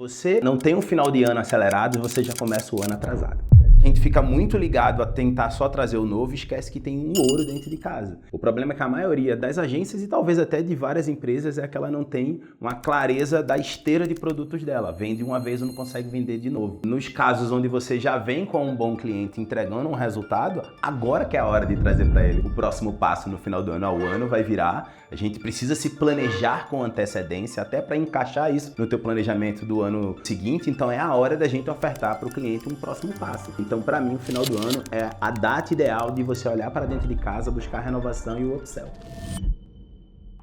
você não tem um final de ano acelerado, você já começa o ano atrasado. A gente fica muito ligado a tentar só trazer o novo e esquece que tem um ouro dentro de casa. O problema é que a maioria das agências e talvez até de várias empresas é que ela não tem uma clareza da esteira de produtos dela. Vende uma vez e não consegue vender de novo. Nos casos onde você já vem com um bom cliente entregando um resultado, agora que é a hora de trazer para ele o próximo passo no final do ano. O ano vai virar, a gente precisa se planejar com antecedência até para encaixar isso no teu planejamento do ano seguinte. Então é a hora da gente ofertar para o cliente um próximo passo. Então, para mim, o final do ano é a data ideal de você olhar para dentro de casa, buscar a renovação e o upsell.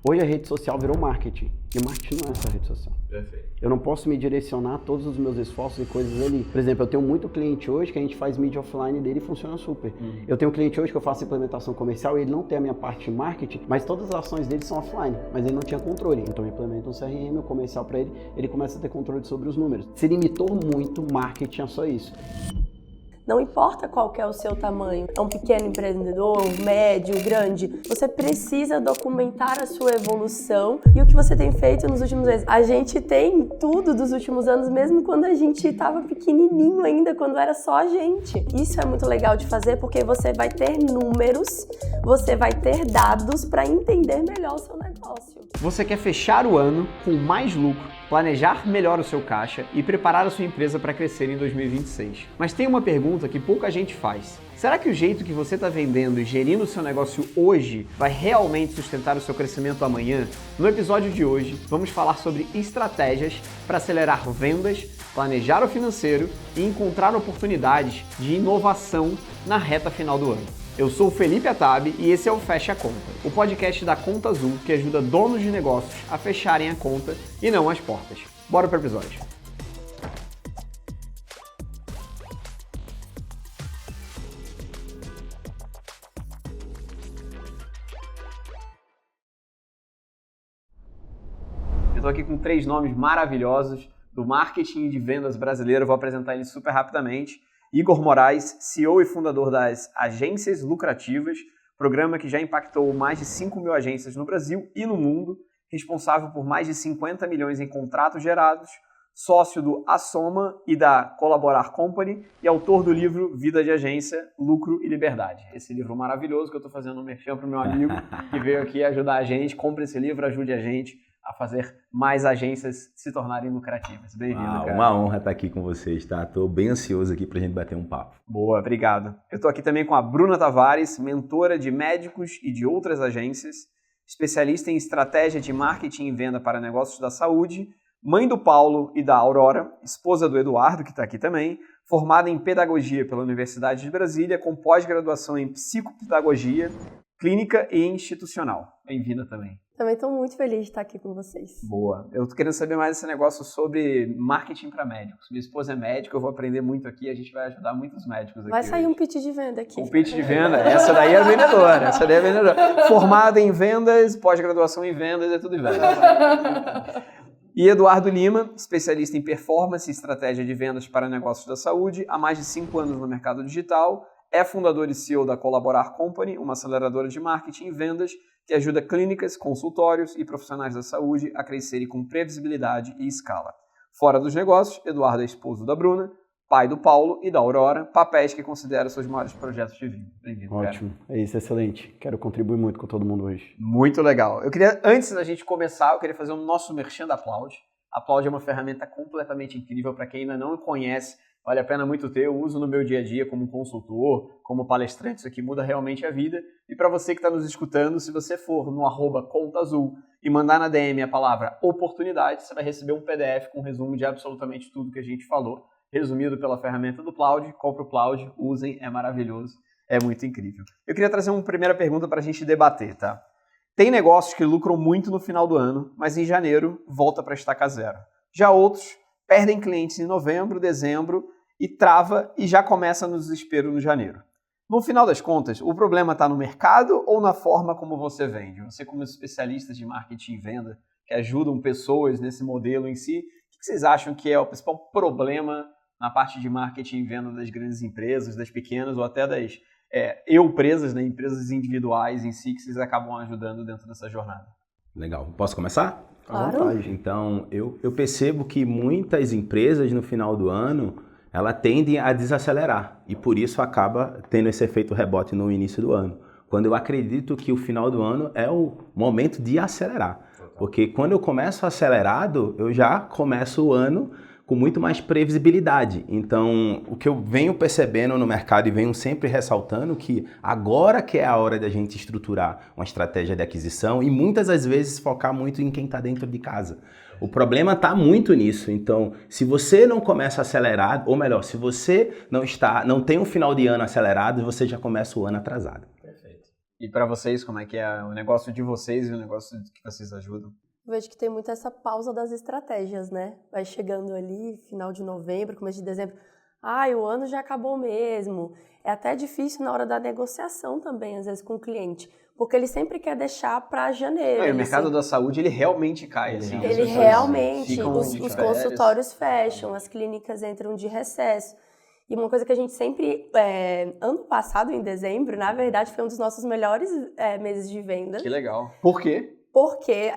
Hoje a rede social virou marketing. E o marketing não é só rede social. Perfeito. Eu não posso me direcionar todos os meus esforços e coisas ali. Por exemplo, eu tenho muito cliente hoje que a gente faz mídia offline dele e funciona super. Eu tenho um cliente hoje que eu faço implementação comercial e ele não tem a minha parte de marketing, mas todas as ações dele são offline. Mas ele não tinha controle. Então eu implemento um CRM, o comercial para ele, ele começa a ter controle sobre os números. Se limitou muito marketing a só isso. Não importa qual que é o seu tamanho, é um pequeno empreendedor, um médio, grande, você precisa documentar a sua evolução e o que você tem feito nos últimos meses. A gente tem tudo dos últimos anos, mesmo quando a gente estava pequenininho ainda, quando era só a gente. Isso é muito legal de fazer porque você vai ter números, você vai ter dados para entender melhor o seu negócio. Você quer fechar o ano com mais lucro, planejar melhor o seu caixa e preparar a sua empresa para crescer em 2026. Mas tem uma pergunta que pouca gente faz. Será que o jeito que você está vendendo e gerindo o seu negócio hoje vai realmente sustentar o seu crescimento amanhã? No episódio de hoje, vamos falar sobre estratégias para acelerar vendas, planejar o financeiro e encontrar oportunidades de inovação na reta final do ano. Eu sou o Felipe Atab e esse é o Fecha a Conta, o podcast da Conta Azul que ajuda donos de negócios a fecharem a conta e não as portas. Bora pro episódio. Eu estou aqui com 3 nomes maravilhosos do marketing e de vendas brasileiro, vou apresentar eles super rapidamente. Igor Moraes, CEO e fundador das Agências Lucrativas, programa que já impactou mais de 5 mil agências no Brasil e no mundo, responsável por mais de 50 milhões em contratos gerados, sócio do Assoma e da Colaborar Company e autor do livro Vida de Agência, Lucro e Liberdade. Esse livro maravilhoso que eu estou fazendo um merchan para o meu amigo que veio aqui ajudar a gente. Compre esse livro, ajude a gente a fazer mais agências se tornarem lucrativas. Bem-vindo, cara. Uma honra estar aqui com vocês, tá? Estou bem ansioso aqui pra gente bater um papo. Boa, obrigado. Eu estou aqui também com a Bruna Tavares, mentora de médicos e de outras agências, especialista em estratégia de marketing e venda para negócios da saúde, mãe do Paulo e da Aurora, esposa do Eduardo, que está aqui também, formada em pedagogia pela Universidade de Brasília, com pós-graduação em psicopedagogia, clínica e institucional. Bem-vinda também. Também estou muito feliz de estar aqui com vocês. Boa. Eu tô querendo saber mais esse negócio sobre marketing para médicos. Minha esposa é médica, eu vou aprender muito aqui, a gente vai ajudar muitos médicos aqui. Vai sair hoje. um pitch de venda aqui. Um pitch de venda, essa daí é vendedora, essa daí é vendedora. Formada em vendas, pós-graduação em vendas, é tudo em vendas. E Eduardo Lima, especialista em performance e estratégia de vendas para negócios da saúde, há mais de 5 anos no mercado digital, é fundador e CEO da Colaborar Company, uma aceleradora de marketing e vendas que ajuda clínicas, consultórios e profissionais da saúde a crescerem com previsibilidade e escala. Fora dos negócios, Eduardo é esposo da Bruna, pai do Paulo e da Aurora, papéis que considera seus maiores projetos de vida. Bem-vindo, Ótimo, cara. é isso, excelente. Quero contribuir muito com todo mundo hoje. Muito legal. Eu queria, antes da gente começar, eu queria fazer o nosso merchan da Applaud. A Applaud é uma ferramenta completamente incrível para quem ainda não conhece. Vale a pena muito ter, eu uso no meu dia a dia como consultor, como palestrante, isso aqui muda realmente a vida. E para você que está nos escutando, se você for no @contaazul e mandar na DM a palavra oportunidade, você vai receber um PDF com um resumo de absolutamente tudo que a gente falou, resumido pela ferramenta do Plaud. Compre o Plaud, usem, é maravilhoso, é muito incrível. Eu queria trazer uma primeira pergunta para a gente debater, tá? Tem negócios que lucram muito no final do ano, mas em janeiro volta para estaca zero. Já outros perdem clientes em novembro, dezembro, e trava e já começa no desespero no janeiro. No final das contas, o problema está no mercado ou na forma como você vende? Você, como especialista de marketing e venda, que ajudam pessoas nesse modelo em si, o que vocês acham que é o principal problema na parte de marketing e venda das grandes empresas, das pequenas ou até das empresas, né, empresas individuais em si, que vocês acabam ajudando dentro dessa jornada? Legal. Posso começar? Claro. Então, eu percebo que muitas empresas no final do ano, ela tendem a desacelerar e por isso acaba tendo esse efeito rebote no início do ano. Quando eu acredito que o final do ano é o momento de acelerar. Porque quando eu começo acelerado, eu já começo o ano com muito mais previsibilidade. Então, o que eu venho percebendo no mercado e venho sempre ressaltando que agora que é a hora da gente estruturar uma estratégia de aquisição e muitas das vezes focar muito em quem está dentro de casa. O problema está muito nisso. Então, se você não começa acelerado, ou melhor, se você não tem um final de ano acelerado, você já começa o ano atrasado. Perfeito. E para vocês, como é que é o negócio de vocês e o negócio que vocês ajudam? Vejo que tem muito essa pausa das estratégias, né? Vai chegando ali, final de novembro, começo de dezembro. O ano já acabou mesmo. É até difícil na hora da negociação também, às vezes, com o cliente. Porque ele sempre quer deixar para janeiro. O mercado da saúde, ele realmente cai. Assim, ele realmente, os consultórios fecham, as clínicas entram de recesso. E uma coisa que a gente sempre, ano passado, em dezembro, na verdade, foi um dos nossos melhores meses de venda. Que legal. Por quê? Porque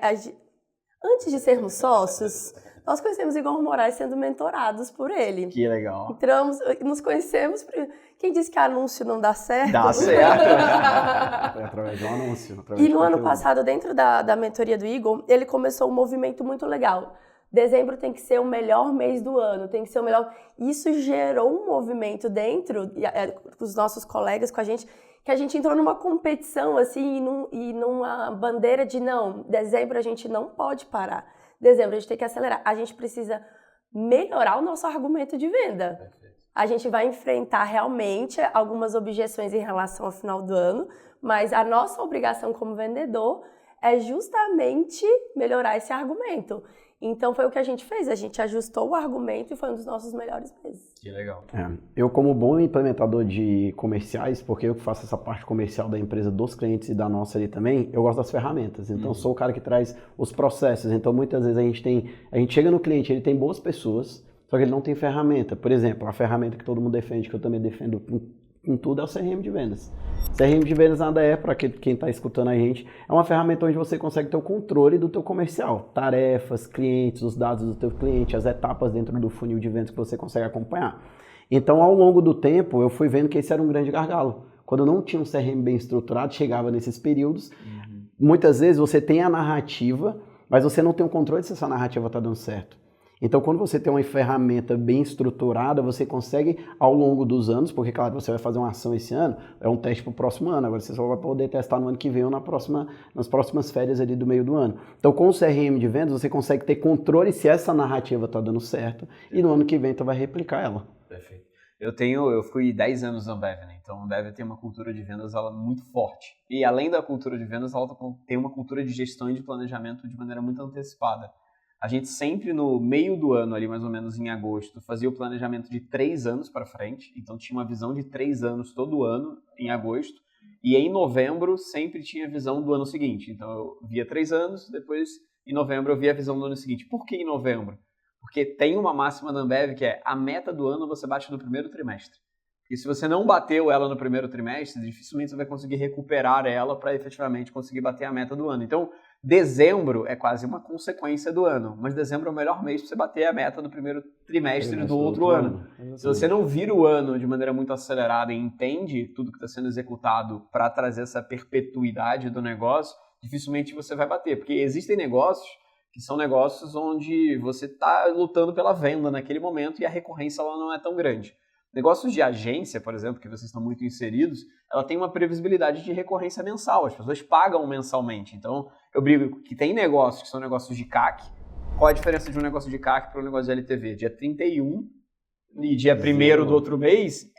antes de sermos sócios, nós conhecemos Igor Moraes sendo mentorados por ele. Que legal. Entramos, nos conhecemos. Quem disse que anúncio não dá certo? Dá certo. Foi através de um anúncio. E no ano passado, dentro da mentoria do Igor, ele começou um movimento muito legal. Dezembro tem que ser o melhor mês do ano, tem que ser o melhor... Isso gerou um movimento dentro dos nossos colegas com a gente, que a gente entrou numa competição, assim, e numa bandeira de, não, dezembro a gente não pode parar. Dezembro a gente tem que acelerar. A gente precisa melhorar o nosso argumento de venda. Perfeito. A gente vai enfrentar realmente algumas objeções em relação ao final do ano, mas a nossa obrigação como vendedor é justamente melhorar esse argumento. Então foi o que a gente fez, a gente ajustou o argumento e foi um dos nossos melhores meses. Que legal. Eu como bom implementador de comerciais, porque eu que faço essa parte comercial da empresa, dos clientes e da nossa ali também, eu gosto das ferramentas. Então sou o cara que traz os processos. Então muitas vezes a gente chega no cliente, ele tem boas pessoas, só que ele não tem ferramenta. Por exemplo, a ferramenta que todo mundo defende, que eu também defendo com tudo, é o CRM de vendas. CRM de vendas nada é, para quem está escutando a gente, é uma ferramenta onde você consegue ter o controle do teu comercial. Tarefas, clientes, os dados do teu cliente, as etapas dentro do funil de vendas que você consegue acompanhar. Então, ao longo do tempo, eu fui vendo que esse era um grande gargalo. Quando eu não tinha um CRM bem estruturado, chegava nesses períodos, muitas vezes você tem a narrativa, mas você não tem o controle se essa narrativa está dando certo. Então, quando você tem uma ferramenta bem estruturada, você consegue, ao longo dos anos, porque, claro, você vai fazer uma ação esse ano, é um teste para o próximo ano, agora você só vai poder testar no ano que vem ou nas próximas férias ali do meio do ano. Então, com o CRM de vendas, você consegue ter controle se essa narrativa está dando certo e no ano que vem tu vai replicar ela. Perfeito. Eu fui 10 anos na Ambev, né? Então a Ambev tem uma cultura de vendas muito forte. E além da cultura de vendas, ela tem uma cultura de gestão e de planejamento de maneira muito antecipada. A gente sempre no meio do ano, ali mais ou menos em agosto, fazia o planejamento de 3 anos para frente. Então tinha uma visão de 3 anos todo ano, em agosto. E em novembro sempre tinha a visão do ano seguinte. Então eu via 3 anos, depois em novembro eu via a visão do ano seguinte. Por que em novembro? Porque tem uma máxima da Ambev que é a meta do ano você bate no primeiro trimestre. E se você não bateu ela no primeiro trimestre, dificilmente você vai conseguir recuperar ela para efetivamente conseguir bater a meta do ano. Então, dezembro é quase uma consequência do ano, mas dezembro é o melhor mês para você bater a meta do primeiro trimestre do outro ano. Se você não vira o ano de maneira muito acelerada e entende tudo que está sendo executado para trazer essa perpetuidade do negócio, dificilmente você vai bater, porque existem negócios que são negócios onde você está lutando pela venda naquele momento e a recorrência ela não é tão grande. Negócios de agência, por exemplo, que vocês estão muito inseridos, ela tem uma previsibilidade de recorrência mensal. As pessoas pagam mensalmente. Então, eu brigo que tem negócios que são negócios de CAC. Qual a diferença de um negócio de CAC para um negócio de LTV? Dia 31 e dia 1º do outro mês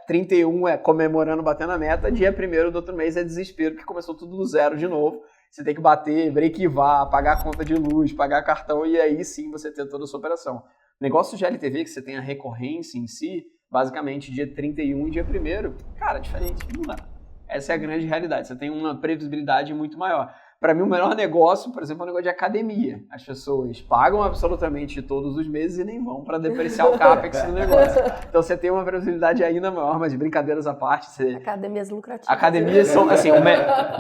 31 é comemorando, batendo a meta. Dia 1º do outro mês é desespero, que começou tudo do zero de novo. Você tem que bater, breakivar, pagar a conta de luz, pagar cartão e aí sim você tem toda a sua operação. Negócio de LTV, que você tem a recorrência em si, basicamente dia 31 e dia 1º, cara, diferente, não dá. Essa é a grande realidade, você tem uma previsibilidade muito maior. Para mim, o melhor negócio, por exemplo, é o negócio de academia. As pessoas pagam absolutamente todos os meses e nem vão para depreciar o CAPEX do negócio. Então, você tem uma previsibilidade ainda maior, mas brincadeiras à parte. Academias lucrativas. Academias são, assim,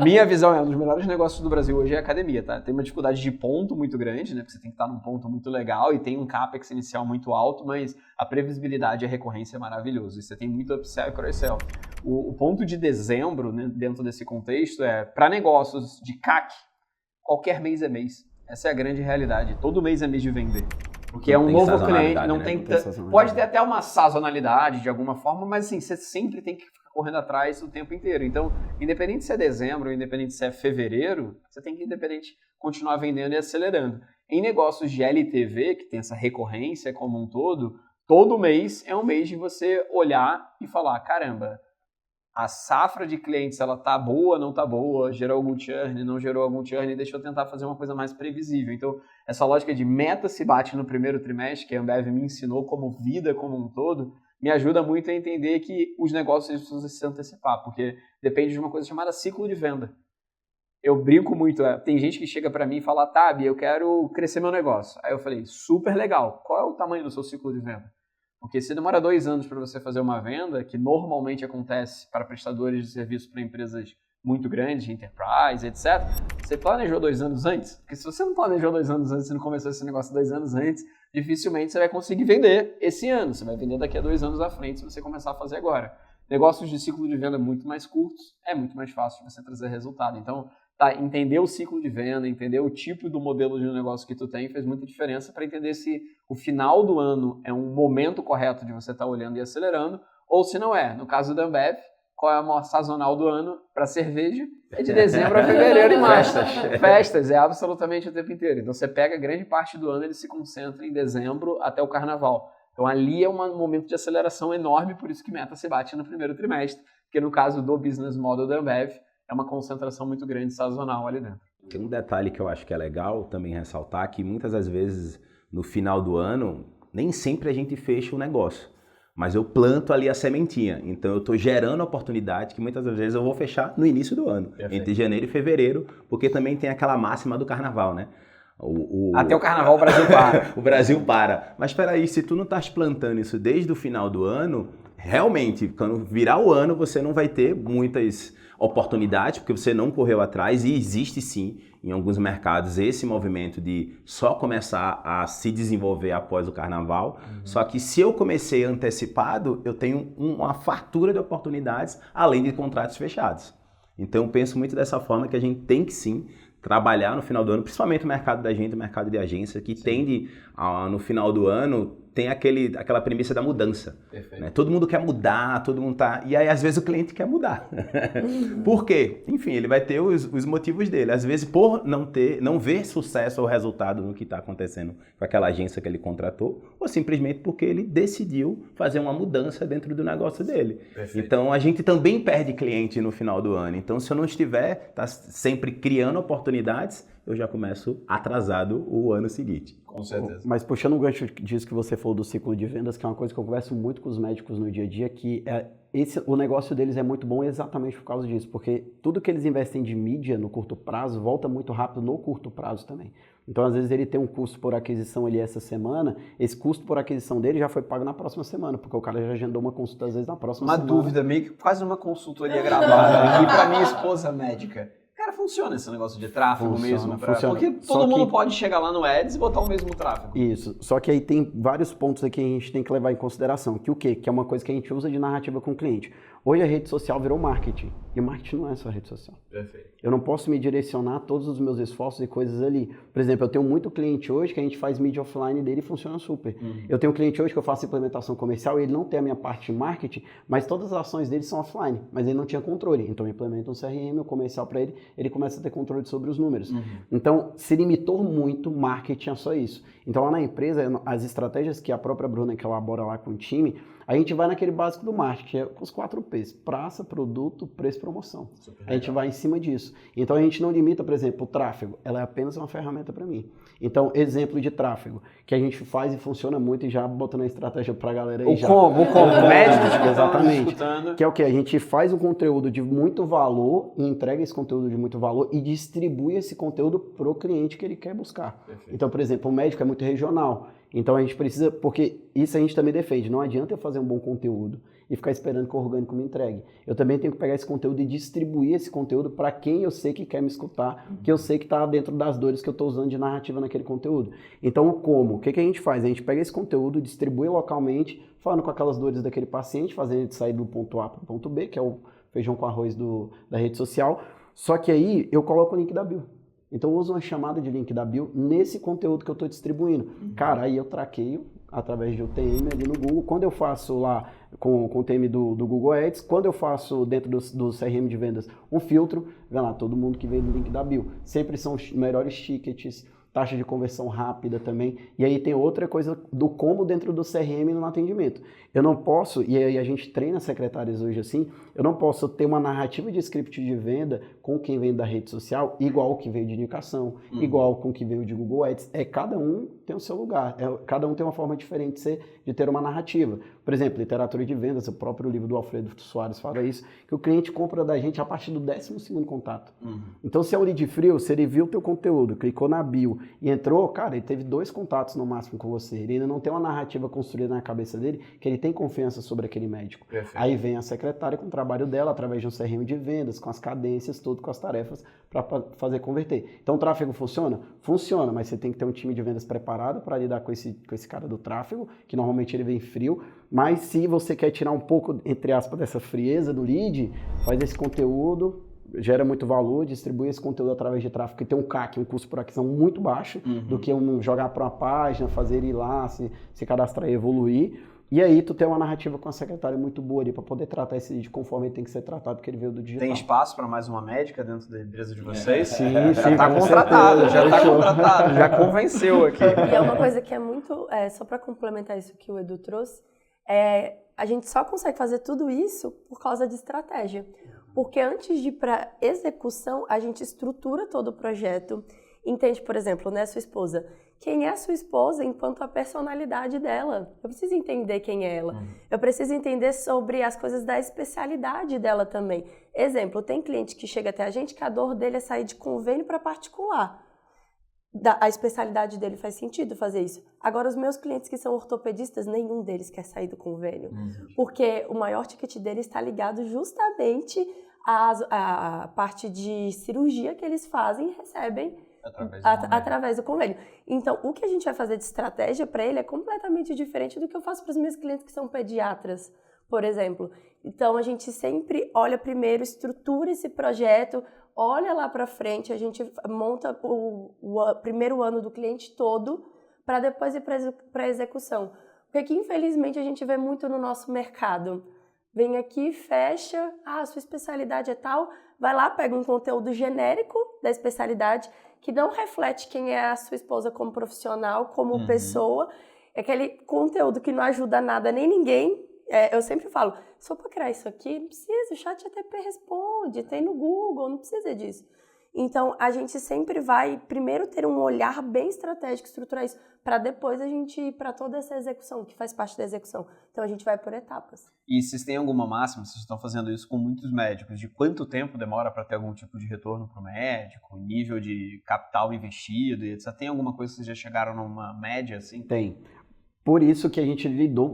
minha visão é um dos melhores negócios do Brasil hoje é a academia, tá? Tem uma dificuldade de ponto muito grande, né? Porque você tem que estar num ponto muito legal e tem um CAPEX inicial muito alto, mas a previsibilidade e a recorrência é maravilhoso. E você tem muito upsell e cross-sell. O ponto de dezembro, né, dentro desse contexto, é para negócios de CAC, qualquer mês é mês. Essa é a grande realidade. Todo mês é mês de vender. Porque é um novo cliente, não tem pode ter até uma sazonalidade de alguma forma, mas assim, você sempre tem que ficar correndo atrás o tempo inteiro. Então, independente se é dezembro, independente se é fevereiro, você tem que, independente, continuar vendendo e acelerando. Em negócios de LTV, que tem essa recorrência como um todo mês é um mês de você olhar e falar, caramba, a safra de clientes, ela tá boa, não tá boa, gerou algum churn, não gerou algum churn, deixa eu tentar fazer uma coisa mais previsível. Então, essa lógica de meta se bate no primeiro trimestre, que a Ambev me ensinou como vida como um todo, me ajuda muito a entender que os negócios precisam se antecipar, porque depende de uma coisa chamada ciclo de venda. Eu brinco muito, tem gente que chega para mim e fala, Tabi, eu quero crescer meu negócio. Aí eu falei, super legal, qual é o tamanho do seu ciclo de venda? Porque se demora 2 anos para você fazer uma venda, que normalmente acontece para prestadores de serviço para empresas muito grandes, de enterprise, etc., você planejou 2 anos antes? Porque se você não planejou 2 anos antes, você não começou esse negócio 2 anos antes, dificilmente você vai conseguir vender esse ano. Você vai vender daqui a 2 anos à frente se você começar a fazer agora. Negócios de ciclo de venda muito mais curtos, é muito mais fácil de você trazer resultado. Então, entender o ciclo de venda, entender o tipo do modelo de negócio que tu tem faz muita diferença para entender se o final do ano é um momento correto de você estar olhando e acelerando, ou se não é. No caso da Ambev, qual é a maior sazonal do ano para cerveja? É de dezembro a fevereiro e março. Festas, é absolutamente o tempo inteiro. Então você pega grande parte do ano, ele se concentra em dezembro até o carnaval. Então ali é um momento de aceleração enorme, por isso que meta se bate no primeiro trimestre, porque no caso do business model da Ambev, é uma concentração muito grande sazonal ali dentro. Tem um detalhe que eu acho que é legal também ressaltar, que muitas das vezes no final do ano, nem sempre a gente fecha o negócio, mas eu planto ali a sementinha, então eu estou gerando oportunidade que muitas das vezes eu vou fechar no início do ano, entre janeiro e fevereiro, porque também tem aquela máxima do carnaval, né? Até o carnaval o Brasil para. O Brasil para. Mas espera aí, se tu não estás plantando isso desde o final do ano, realmente, quando virar o ano, você não vai ter muitas oportunidades, porque você não correu atrás, e existe sim, em alguns mercados, esse movimento de só começar a se desenvolver após o carnaval. Só que se eu comecei antecipado, eu tenho uma fartura de oportunidades, além de contratos fechados. Então eu penso muito dessa forma, que a gente tem que sim trabalhar no final do ano, principalmente o mercado da gente, o mercado de agência, que tende, no final do ano, tem aquela premissa da mudança. Né? Todo mundo quer mudar, todo mundo tá... E aí, às vezes, o cliente quer mudar. Por quê? Enfim, ele vai ter os motivos dele. Às vezes, por não ver sucesso ou resultado no que está acontecendo com aquela agência que ele contratou, ou simplesmente porque ele decidiu fazer uma mudança dentro do negócio dele. Perfeito. Então, a gente também perde cliente no final do ano. Então, se eu não estiver sempre criando oportunidades, eu já começo atrasado o ano seguinte. Com certeza. Mas puxando um gancho disso que você falou do ciclo de vendas, que é uma coisa que eu converso muito com os médicos no dia a dia, que o negócio deles é muito bom exatamente por causa disso, porque tudo que eles investem de mídia no curto prazo volta muito rápido no curto prazo também. Então, às vezes, ele tem um custo por aquisição ali essa semana, esse custo por aquisição dele já foi pago na próxima semana, porque o cara já agendou uma consulta, às vezes, na próxima semana. Uma dúvida, meio que quase uma consultoria gravada aqui para minha esposa médica. Cara, funciona esse negócio de tráfego mesmo? Porque todo mundo pode chegar lá no Ads e botar o mesmo tráfego. Isso, só que aí tem vários pontos aqui que a gente tem que levar em consideração. Que o quê? Que é uma coisa que a gente usa de narrativa com o cliente. Hoje a rede social virou marketing, e marketing não é só rede social. Perfeito. Eu não posso me direcionar todos os meus esforços e coisas ali. Por exemplo, eu tenho muito cliente hoje que a gente faz mídia offline dele e funciona super. Eu tenho um cliente hoje que eu faço implementação comercial e ele não tem a minha parte de marketing, mas todas as ações dele são offline, mas ele não tinha controle. Então eu implemento um CRM, o comercial para ele, ele começa a ter controle sobre os números. Então se limitou muito marketing a só isso. Então lá na empresa, as estratégias que a própria Bruna que elabora lá com o time, a gente vai naquele básico do marketing, com os 4 PPs, praça, produto, preço, promoção. A gente vai em cima disso. Então a gente não limita, por exemplo, o tráfego, ela é apenas uma ferramenta para mim. Então, exemplo de tráfego, que a gente faz e funciona muito e já botando a estratégia para a galera aí. Como? Médicos que exatamente. Que é o que? A gente faz um conteúdo de muito valor e entrega esse conteúdo de muito valor e distribui esse conteúdo para o cliente que ele quer buscar. Perfeito. Então, por exemplo, o médico é muito regional. Então a gente precisa, porque isso a gente também defende, não adianta eu fazer um bom conteúdo e ficar esperando que o orgânico me entregue. Eu também tenho que pegar esse conteúdo e distribuir esse conteúdo para quem eu sei que quer me escutar, que eu sei que está dentro das dores que eu estou usando de narrativa naquele conteúdo. Então o que a gente faz? A gente pega esse conteúdo, distribui localmente, falando com aquelas dores daquele paciente, fazendo ele sair do ponto A para o ponto B, que é o feijão com arroz da rede social, só que aí eu coloco o link da bio. Então eu uso uma chamada de link da bio nesse conteúdo que eu estou distribuindo. Cara, aí eu traqueio através de UTM ali no Google. Quando eu faço lá com o TM do Google Ads, quando eu faço dentro do CRM de vendas um filtro, vê lá, todo mundo que vem do link da bio. Sempre são os melhores tickets, taxa de conversão rápida também. E aí tem outra coisa do como dentro do CRM no atendimento. Eu não posso, e aí a gente treina secretárias hoje assim, eu não posso ter uma narrativa de script de venda com quem vem da rede social, igual o que veio de indicação, igual com o que veio de Google Ads. Cada um tem o seu lugar, cada um tem uma forma diferente de ter uma narrativa. Por exemplo, literatura de vendas, o próprio livro do Alfredo Soares fala isso, que o cliente compra da gente a partir do 12º contato. Então, se é um lead frio, se ele viu o teu conteúdo, clicou na bio e entrou, cara, ele teve 2 contatos no máximo com você. Ele ainda não tem uma narrativa construída na cabeça dele, que ele tem confiança sobre aquele médico. Perfeito. Aí vem a secretária com o trabalho dela, através de um CRM de vendas, com as cadências, tudo com as tarefas, para fazer converter. Então, o tráfego funciona? Funciona, mas você tem que ter um time de vendas preparado para lidar com esse cara do tráfego, que normalmente ele vem frio. Mas se você quer tirar um pouco, entre aspas, dessa frieza do lead, faz esse conteúdo, gera muito valor, distribui esse conteúdo através de tráfego, que tem um CAC, um custo por aquisição muito baixo, do que jogar para uma página, fazer ele ir lá, se cadastrar e evoluir. E aí tu tem uma narrativa com a secretária muito boa ali para poder tratar esse lead conforme ele tem que ser tratado, porque ele veio do digital. Tem espaço para mais uma médica dentro da empresa de vocês? Sim, já está contratado, já convenceu aqui. E é uma coisa que é muito, só para complementar isso que o Edu trouxe, a gente só consegue fazer tudo isso por causa de estratégia. Porque antes de ir para execução, a gente estrutura todo o projeto, entende, por exemplo, né, sua esposa. Quem é a sua esposa enquanto a personalidade dela? Eu preciso entender quem é ela. Eu preciso entender sobre as coisas da especialidade dela também. Exemplo, tem cliente que chega até a gente que a dor dele é sair de convênio para particular. A especialidade dele faz sentido fazer isso. Agora, os meus clientes que são ortopedistas, nenhum deles quer sair do convênio. Porque o maior ticket dele está ligado justamente à parte de cirurgia que eles fazem e recebem através do convênio. Então, o que a gente vai fazer de estratégia para ele é completamente diferente do que eu faço para os meus clientes que são pediatras, por exemplo. Então, a gente sempre olha primeiro, estrutura esse projeto, olha lá para frente, a gente monta o primeiro ano do cliente todo para depois ir para a execução. Porque aqui, infelizmente, a gente vê muito no nosso mercado. Vem aqui, fecha, sua especialidade é tal, vai lá, pega um conteúdo genérico da especialidade que não reflete quem é a sua esposa como profissional, como pessoa. É aquele conteúdo que não ajuda nada nem ninguém. Eu sempre falo, se for para criar isso aqui, não precisa, o chat GTP responde, tem no Google, não precisa disso. Então, a gente sempre vai primeiro ter um olhar bem estratégico, estruturar isso, para depois a gente ir para toda essa execução, que faz parte da execução. Então, a gente vai por etapas. E vocês têm alguma máxima, vocês estão fazendo isso com muitos médicos, de quanto tempo demora para ter algum tipo de retorno para o médico, nível de capital investido, e etc. Tem alguma coisa que vocês já chegaram numa média assim? Tem. Por isso que a gente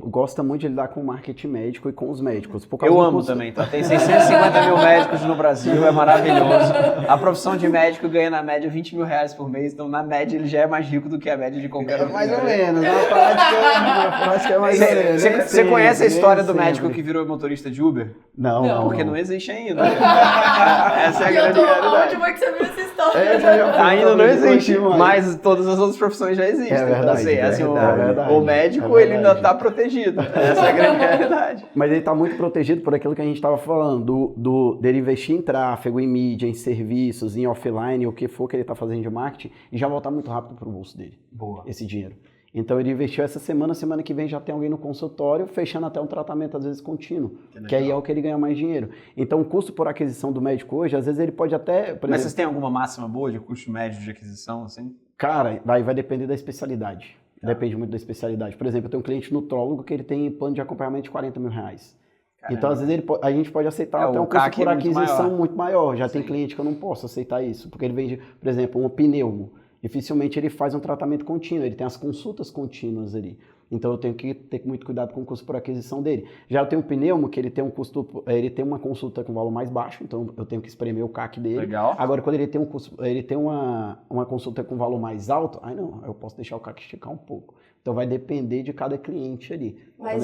gosta muito de lidar com o marketing médico e com os médicos. Eu amo também, tá? Tem 650 mil médicos no Brasil, é maravilhoso. A profissão de médico ganha na média 20 mil reais por mês, então na média ele já é mais rico do que a média de qualquer outro. Mais ou menos, na prática é mais ou menos. Você conhece a história do médico que virou motorista de Uber? Não. Porque não existe ainda. Essa é a grande realidade. Onde foi que você viu essa história? Ainda não existe, mas todas as outras profissões já existem. É verdade, o médico, ele ainda está protegido. Essa é a grande realidade. Mas ele está muito protegido por aquilo que a gente estava falando, dele investir em tráfego, em mídia, em serviços, em offline, o que for que ele está fazendo de marketing, e já voltar muito rápido para o bolso dele. Boa. Esse dinheiro. Então ele investiu essa semana que vem já tem alguém no consultório, fechando até um tratamento às vezes contínuo, que aí é o que ele ganha mais dinheiro. Então o custo por aquisição do médico hoje, às vezes ele pode até... Mas vocês têm alguma máxima boa de custo médio de aquisição, assim? Cara, vai depender da especialidade. Depende muito da especialidade. Por exemplo, eu tenho um cliente nutrólogo que ele tem plano de acompanhamento de R$40 mil. Caramba. Então, às vezes, a gente pode aceitar até um custo por aquisição muito maior. Já tem cliente que eu não posso aceitar isso, porque ele vende, por exemplo, um pneumo. Dificilmente ele faz um tratamento contínuo, ele tem as consultas contínuas ali. Então eu tenho que ter muito cuidado com o custo por aquisição dele. Já eu tenho um pneumo que ele tem ele tem uma consulta com valor mais baixo, então eu tenho que espremer o CAC dele. Legal. Agora quando ele tem uma consulta com valor mais alto, aí não, eu posso deixar o CAC esticar um pouco. Então vai depender de cada cliente ali. Mas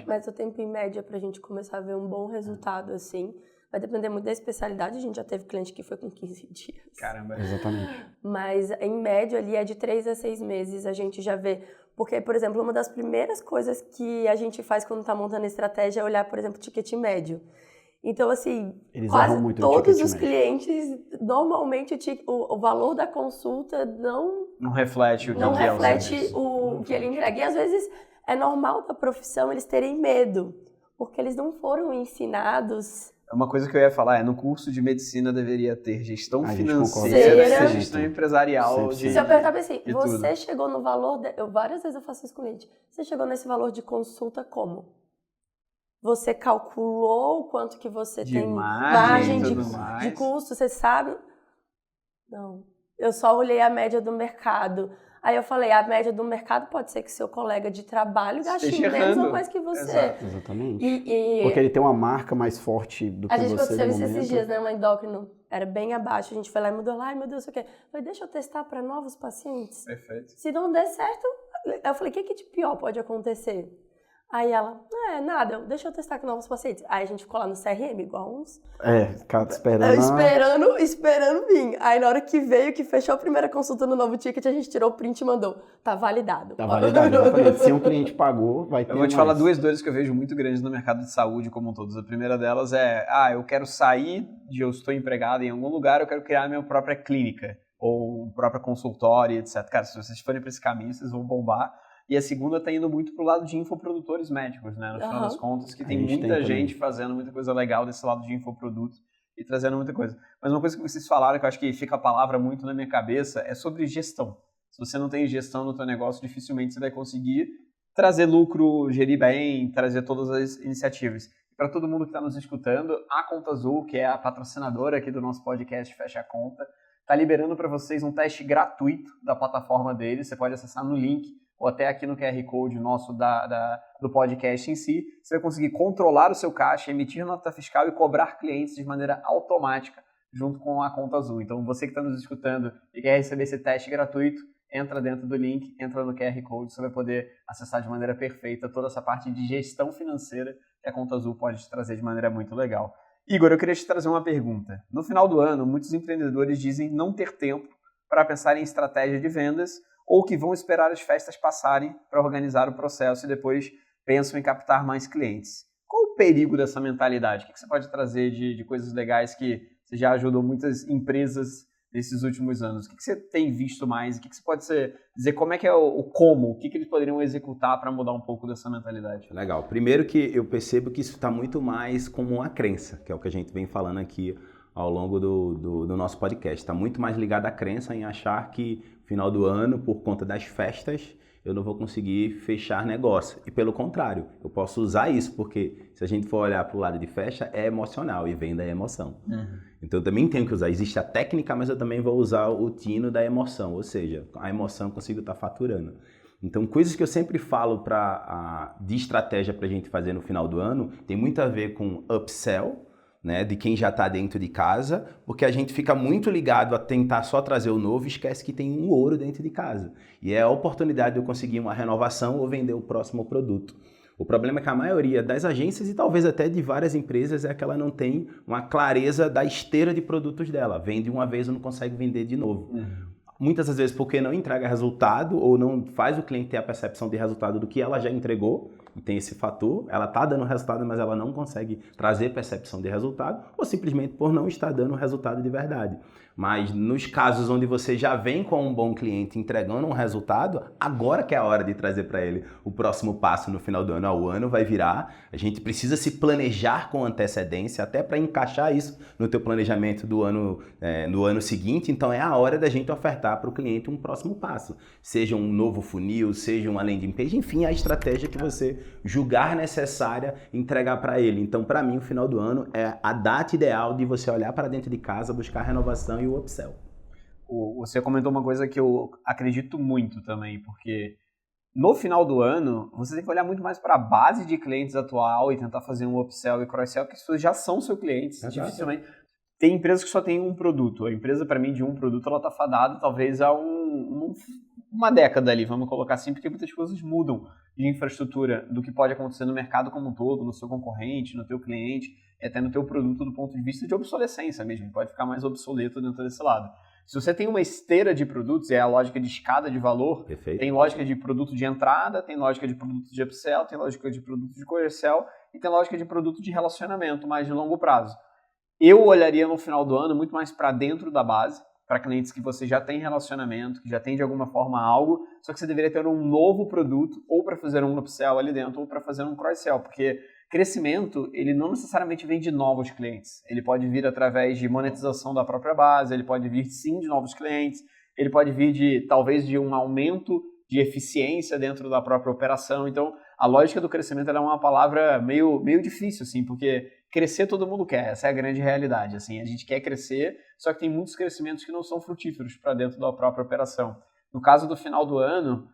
Mas o tempo em média pra gente começar a ver um bom resultado assim, vai depender muito da especialidade. A gente já teve cliente que foi com 15 dias. Caramba. Exatamente. Mas, em média, ali é de 3 a 6 meses a gente já vê. Porque, por exemplo, uma das primeiras coisas que a gente faz quando está montando a estratégia é olhar, por exemplo, o ticket médio. Então, assim, eles quase muito todos os clientes, normalmente, o valor da consulta não reflete o que ele entrega. E, às vezes, é normal da profissão eles terem medo, porque eles não foram ensinados... Uma coisa que eu ia falar no curso de medicina deveria ter gestão financeira e gestão empresarial. Se eu perguntar assim, você chegou no valor... várias vezes eu faço isso com o cliente. Você chegou nesse valor de consulta como? Você calculou o quanto que você tem margem de custo? Você sabe? Não. Eu só olhei a média do mercado. Aí eu falei, a média do mercado pode ser que seu colega de trabalho gaste menos ou mais que você. Exatamente. Porque ele tem uma marca mais forte do que você. A gente aconteceu isso esses dias, né? Uma endócrino era bem abaixo. A gente foi lá e mudou lá. Ai, meu Deus, o que? Eu falei, deixa eu testar para novos pacientes. Perfeito. Se não der certo, eu falei, o que de pior pode acontecer? Aí ela, nada, deixa eu testar com novos pacientes. Aí a gente ficou lá no CRM, igual uns... Ficar esperando... Esperando vir. Aí na hora que veio, que fechou a primeira consulta no novo ticket, a gente tirou o print e mandou. Tá validado. Tá validado, exatamente. Se um cliente pagou, vai ter Eu vou te falar duas dores que eu vejo muito grandes no mercado de saúde como um todo. A primeira delas é, eu quero sair eu estou empregado em algum lugar, eu quero criar a minha própria clínica, ou própria consultório, etc. Cara, se vocês forem para esse caminho, vocês vão bombar. E a segunda está indo muito pro lado de infoprodutores médicos, né? No final das contas, que tem muita gente fazendo muita coisa legal desse lado de infoprodutos e trazendo muita coisa. Mas uma coisa que vocês falaram, que eu acho que fica a palavra muito na minha cabeça, é sobre gestão. Se você não tem gestão no teu negócio, dificilmente você vai conseguir trazer lucro, gerir bem, trazer todas as iniciativas. Para todo mundo que está nos escutando, a Conta Azul, que é a patrocinadora aqui do nosso podcast Fecha a Conta, está liberando para vocês um teste gratuito da plataforma deles. Você pode acessar no link ou até aqui no QR Code nosso do podcast em si. Você vai conseguir controlar o seu caixa, emitir nota fiscal e cobrar clientes de maneira automática junto com a Conta Azul. Então, você que está nos escutando e quer receber esse teste gratuito, entra dentro do link, entra no QR Code, você vai poder acessar de maneira perfeita toda essa parte de gestão financeira que a Conta Azul pode te trazer de maneira muito legal. Igor, eu queria te trazer uma pergunta. No final do ano, muitos empreendedores dizem não ter tempo para pensar em estratégia de vendas ou que vão esperar as festas passarem para organizar o processo e depois pensam em captar mais clientes. Qual o perigo dessa mentalidade? O que você pode trazer de coisas legais que você já ajudou muitas empresas nesses últimos anos? O que você tem visto mais? O que você pode dizer como é que é o como? O que eles poderiam executar para mudar um pouco dessa mentalidade? Legal. Primeiro que eu percebo que isso está muito mais como uma crença, que é o que a gente vem falando aqui ao longo do nosso podcast. Está muito mais ligado à crença em achar que no final do ano, por conta das festas, eu não vou conseguir fechar negócio. E pelo contrário, eu posso usar isso, porque se a gente for olhar para o lado de festa, é emocional e venda é emoção. Então eu também tenho que usar. Existe a técnica, mas eu também vou usar o tino da emoção, ou seja, a emoção eu consigo estar faturando. Então, coisas que eu sempre falo de estratégia para a gente fazer no final do ano, tem muito a ver com upsell, né, de quem já está dentro de casa, porque a gente fica muito ligado a tentar só trazer o novo e esquece que tem um ouro dentro de casa. E é a oportunidade de eu conseguir uma renovação ou vender o próximo produto. O problema é que a maioria das agências e talvez até de várias empresas é que ela não tem uma clareza da esteira de produtos dela. Vende uma vez e não consegue vender de novo. muitas das vezes porque não entrega resultado ou não faz o cliente ter a percepção de resultado do que ela já entregou, e tem esse fator, ela está dando resultado, mas ela não consegue trazer percepção de resultado, ou simplesmente por não estar dando resultado de verdade. Mas nos casos onde você já vem com um bom cliente entregando um resultado, agora que é a hora de trazer para ele o próximo passo no final do ano. O ano vai virar, a gente precisa se planejar com antecedência, até para encaixar isso no teu planejamento do ano, no ano seguinte. Então é a hora da gente ofertar para o cliente um próximo passo. Seja um novo funil, seja uma landing page, enfim, a estratégia que você julgar necessária entregar para ele. Então, para mim, o final do ano é a data ideal de você olhar para dentro de casa, buscar renovação e o upsell. Você comentou uma coisa que eu acredito muito também, porque no final do ano, você tem que olhar muito mais para a base de clientes atual e tentar fazer um upsell e cross-sell, porque as pessoas já são seus clientes. Dificilmente. Tem empresas que só tem um produto. A empresa, para mim, de um produto, ela está fadada talvez a uma década ali, vamos colocar assim, porque muitas coisas mudam de infraestrutura do que pode acontecer no mercado como um todo, no seu concorrente, no teu cliente, até no teu produto do ponto de vista de obsolescência mesmo, pode ficar mais obsoleto dentro desse lado. Se você tem uma esteira de produtos, é a lógica de escada de valor, Perfeito. Tem lógica de produto de entrada, tem lógica de produto de upsell, tem lógica de produto de cross-sell e tem lógica de produto de relacionamento mais de longo prazo. Eu olharia no final do ano muito mais para dentro da base, para clientes que você já tem relacionamento, que já tem de alguma forma algo, só que você deveria ter um novo produto, ou para fazer um upsell ali dentro, ou para fazer um cross-sell, porque crescimento, ele não necessariamente vem de novos clientes. Ele pode vir através de monetização da própria base, ele pode vir sim de novos clientes, ele pode vir talvez de um aumento de eficiência dentro da própria operação. Então, a lógica do crescimento é uma palavra meio difícil, assim, porque crescer todo mundo quer, essa é a grande realidade. Assim, a gente quer crescer, só que tem muitos crescimentos que não são frutíferos para dentro da própria operação. No caso do final do ano,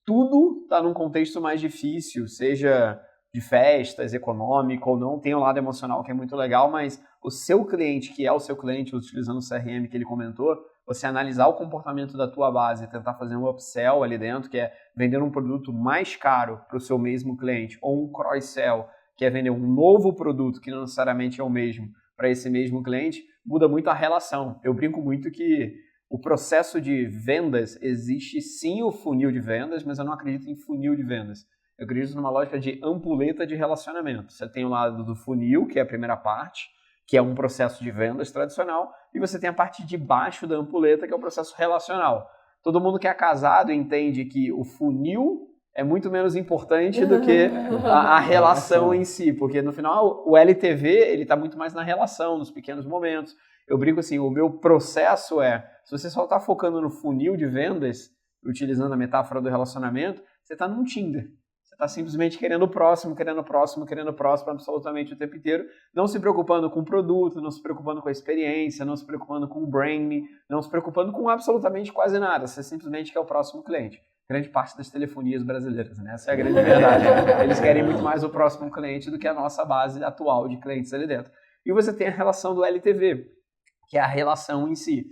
tudo está num contexto mais difícil, seja de festas, econômico ou não, tem um lado emocional que é muito legal, mas o seu cliente, que é o seu cliente, utilizando o CRM que ele comentou, você analisar o comportamento da tua base e tentar fazer um upsell ali dentro, que é vender um produto mais caro para o seu mesmo cliente, ou um cross-sell, que é vender um novo produto que não necessariamente é o mesmo para esse mesmo cliente, muda muito a relação. Eu brinco muito que o processo de vendas, existe sim o funil de vendas, mas eu não acredito em funil de vendas. Eu acredito numa lógica de ampuleta de relacionamento. Você tem o lado do funil, que é a primeira parte, que é um processo de vendas tradicional, e você tem a parte de baixo da ampuleta, que é o processo relacional. Todo mundo que é casado entende que o funil é muito menos importante do que a relação em si, porque no final o LTV ele está muito mais na relação, nos pequenos momentos. Eu brinco assim, o meu processo se você só está focando no funil de vendas, utilizando a metáfora do relacionamento, você está num Tinder. Você está simplesmente querendo o próximo, absolutamente o tempo inteiro, não se preocupando com o produto, não se preocupando com a experiência, não se preocupando com o branding, não se preocupando com absolutamente quase nada. Você simplesmente quer o próximo cliente. Grande parte das telefonias brasileiras, né? Essa é a grande verdade. Eles querem muito mais o próximo cliente do que a nossa base atual de clientes ali dentro. E você tem a relação do LTV, que é a relação em si.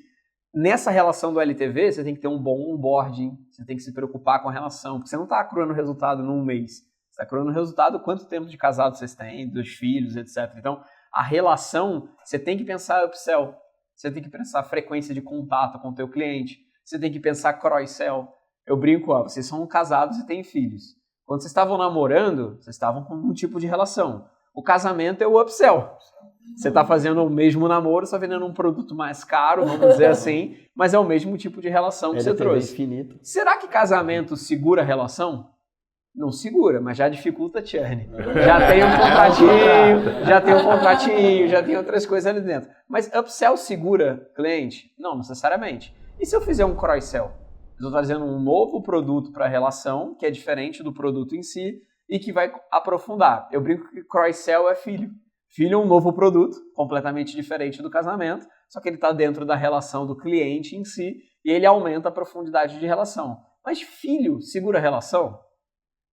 Nessa relação do LTV, você tem que ter um bom onboarding, você tem que se preocupar com a relação, porque você não está acruando resultado num mês, você está acruando resultado quanto tempo de casado vocês têm, dos filhos, etc. Então, a relação, você tem que pensar upsell, você tem que pensar frequência de contato com o teu cliente, você tem que pensar cross-sell. Eu brinco, vocês são casados e têm filhos. Quando vocês estavam namorando, vocês estavam com um tipo de relação. O casamento é o upsell. Você está fazendo o mesmo namoro, só vendendo um produto mais caro, vamos dizer assim, mas é o mesmo tipo de relação que você trouxe. Infinito. Será que casamento segura a relação? Não segura, mas já dificulta a churn. Já tem um contratinho, já tem outras coisas ali dentro. Mas upsell segura cliente? Não necessariamente. E se eu fizer um cross-sell? Eu estou trazendo um novo produto para a relação, que é diferente do produto em si, e que vai aprofundar. Eu brinco que cross-sell é filho. Filho é um novo produto, completamente diferente do casamento, só que ele está dentro da relação do cliente em si e ele aumenta a profundidade de relação. Mas filho segura a relação?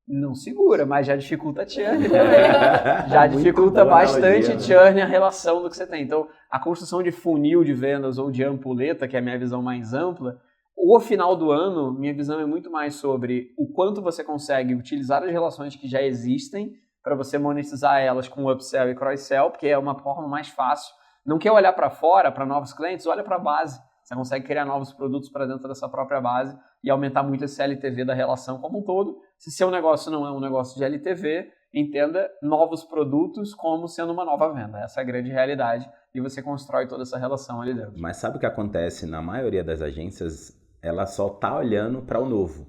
Não segura, mas já dificulta a churn também. Já dificulta bastante churn a relação do que você tem. Então, a construção de funil de vendas ou de ampuleta, que é a minha visão mais ampla, o final do ano, minha visão é muito mais sobre o quanto você consegue utilizar as relações que já existem para você monetizar elas com upsell e cross-sell, porque é uma forma mais fácil. Não quer olhar para fora, para novos clientes, olha para a base. Você consegue criar novos produtos para dentro dessa própria base e aumentar muito esse LTV da relação como um todo. Se seu negócio não é um negócio de LTV, entenda novos produtos como sendo uma nova venda. Essa é a grande realidade e você constrói toda essa relação ali dentro. Mas sabe o que acontece? Na maioria das agências, ela só está olhando para o novo.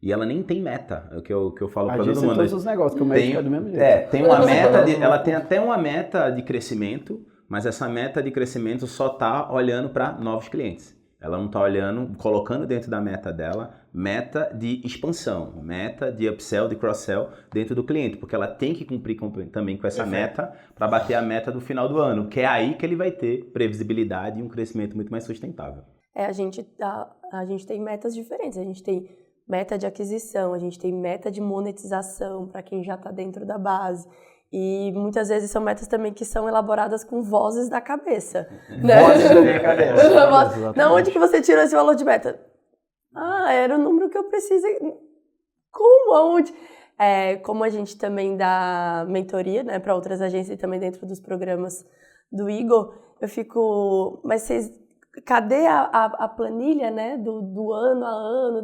E ela nem tem meta, é o que eu falo para todo mundo. Todos os negócios, que o médico é do mesmo jeito. Tem uma meta, ela tem até uma meta de crescimento, mas essa meta de crescimento só está olhando para novos clientes. Ela não está olhando, colocando dentro da meta dela, meta de expansão, meta de upsell, de cross-sell dentro do cliente, porque ela tem que cumprir também com essa meta para bater a meta do final do ano, que é aí que ele vai ter previsibilidade e um crescimento muito mais sustentável. A gente tem metas diferentes, a gente tem meta de aquisição, a gente tem meta de monetização para quem já está dentro da base. E muitas vezes são metas também que são elaboradas com vozes da cabeça. Né? Vozes da minha cabeça. Não, onde que você tirou esse valor de meta? Era o número que eu precisei. Como? Aonde? Como a gente também dá mentoria, né, para outras agências e também dentro dos programas do Igor, eu fico... Mas vocês... Cadê a planilha, né, do ano a ano?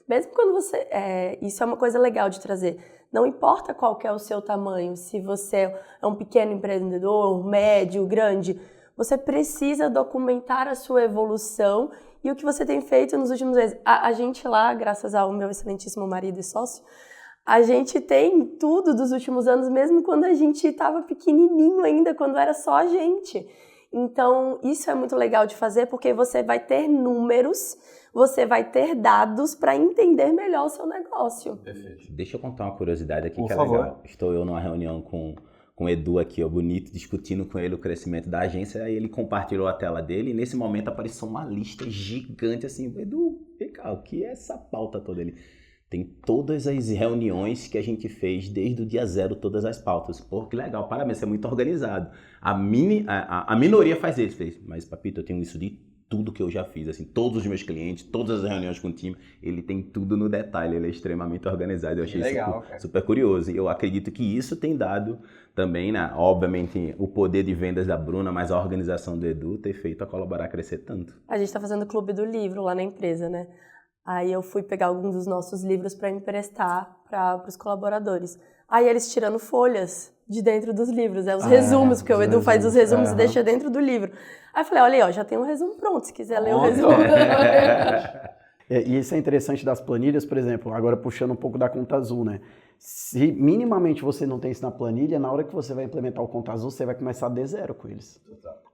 Mesmo quando você... isso é uma coisa legal de trazer. Não importa qual que é o seu tamanho, se você é um pequeno empreendedor, médio, grande, você precisa documentar a sua evolução e o que você tem feito nos últimos meses. A gente lá, graças ao meu excelentíssimo marido e sócio, a gente tem tudo dos últimos anos, mesmo quando a gente estava pequenininho ainda, quando era só a gente. Então, isso é muito legal de fazer, porque você vai ter números, você vai ter dados para entender melhor o seu negócio. Perfeito. Deixa eu contar uma curiosidade aqui, Por é favor. legal. Estou eu numa reunião com o Edu aqui, ó, bonito, discutindo com ele o crescimento da agência, aí ele compartilhou a tela dele e nesse momento apareceu uma lista gigante assim, Edu, vem cá, o que é essa pauta toda? Ele tem todas as reuniões que a gente fez desde o dia zero, todas as pautas. Pô, que legal, parabéns, você é muito organizado. A minoria faz isso, mas papito, eu tenho isso de tudo que eu já fiz, assim, todos os meus clientes, todas as reuniões com o time, ele tem tudo no detalhe, ele é extremamente organizado. Eu achei legal, isso super curioso. E eu acredito que isso tem dado também, né, obviamente, o poder de vendas da Bruna, mas a organização do Edu ter feito a Colaborar crescer tanto. A gente está fazendo o clube do livro lá na empresa, né? Aí eu fui pegar alguns dos nossos livros para emprestar para os colaboradores. Aí eles tirando folhas de dentro dos livros, os resumos, porque o Edu faz os resumos e deixa dentro do livro. Aí eu falei, olha aí, ó, já tem um resumo pronto, se quiser ler o resumo. E isso é interessante das planilhas, por exemplo, agora puxando um pouco da conta azul, né? Se minimamente você não tem isso na planilha, na hora que você vai implementar o conta azul, você vai começar de zero com eles.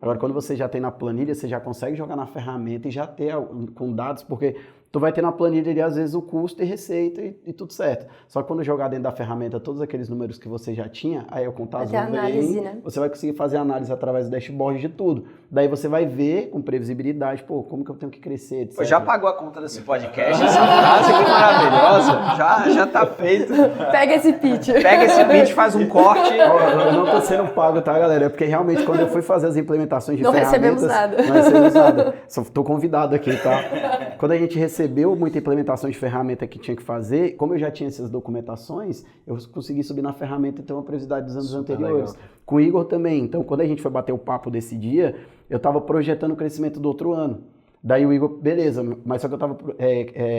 Agora, quando você já tem na planilha, você já consegue jogar na ferramenta e já ter com dados, porque tu vai ter na planilha ali, às vezes, o custo e receita e tudo certo. Só que quando jogar dentro da ferramenta todos aqueles números que você já tinha, aí o conta azul análise, né? Você vai conseguir fazer análise através do dashboard de tudo. Daí você vai ver com previsibilidade, pô, como que eu tenho que crescer, etc. Pô, já pagou a conta desse podcast? Essa frase aqui maravilhosa. Já tá feito. Pega esse pitch. Pega esse pitch, faz um corte. Eu não tô sendo pago, tá, galera? É porque realmente quando eu fui fazer as implementações de não ferramentas... recebemos Não recebemos nada. Só tô convidado aqui, tá? Quando a gente recebeu muita implementação de ferramenta que tinha que fazer, como eu já tinha essas documentações, eu consegui subir na ferramenta e ter uma previsibilidade dos anos anteriores. Legal. Com o Igor também. Então, quando a gente foi bater o papo desse dia, eu tava projetando o crescimento do outro ano. Daí o Igor, beleza, mas só que eu estava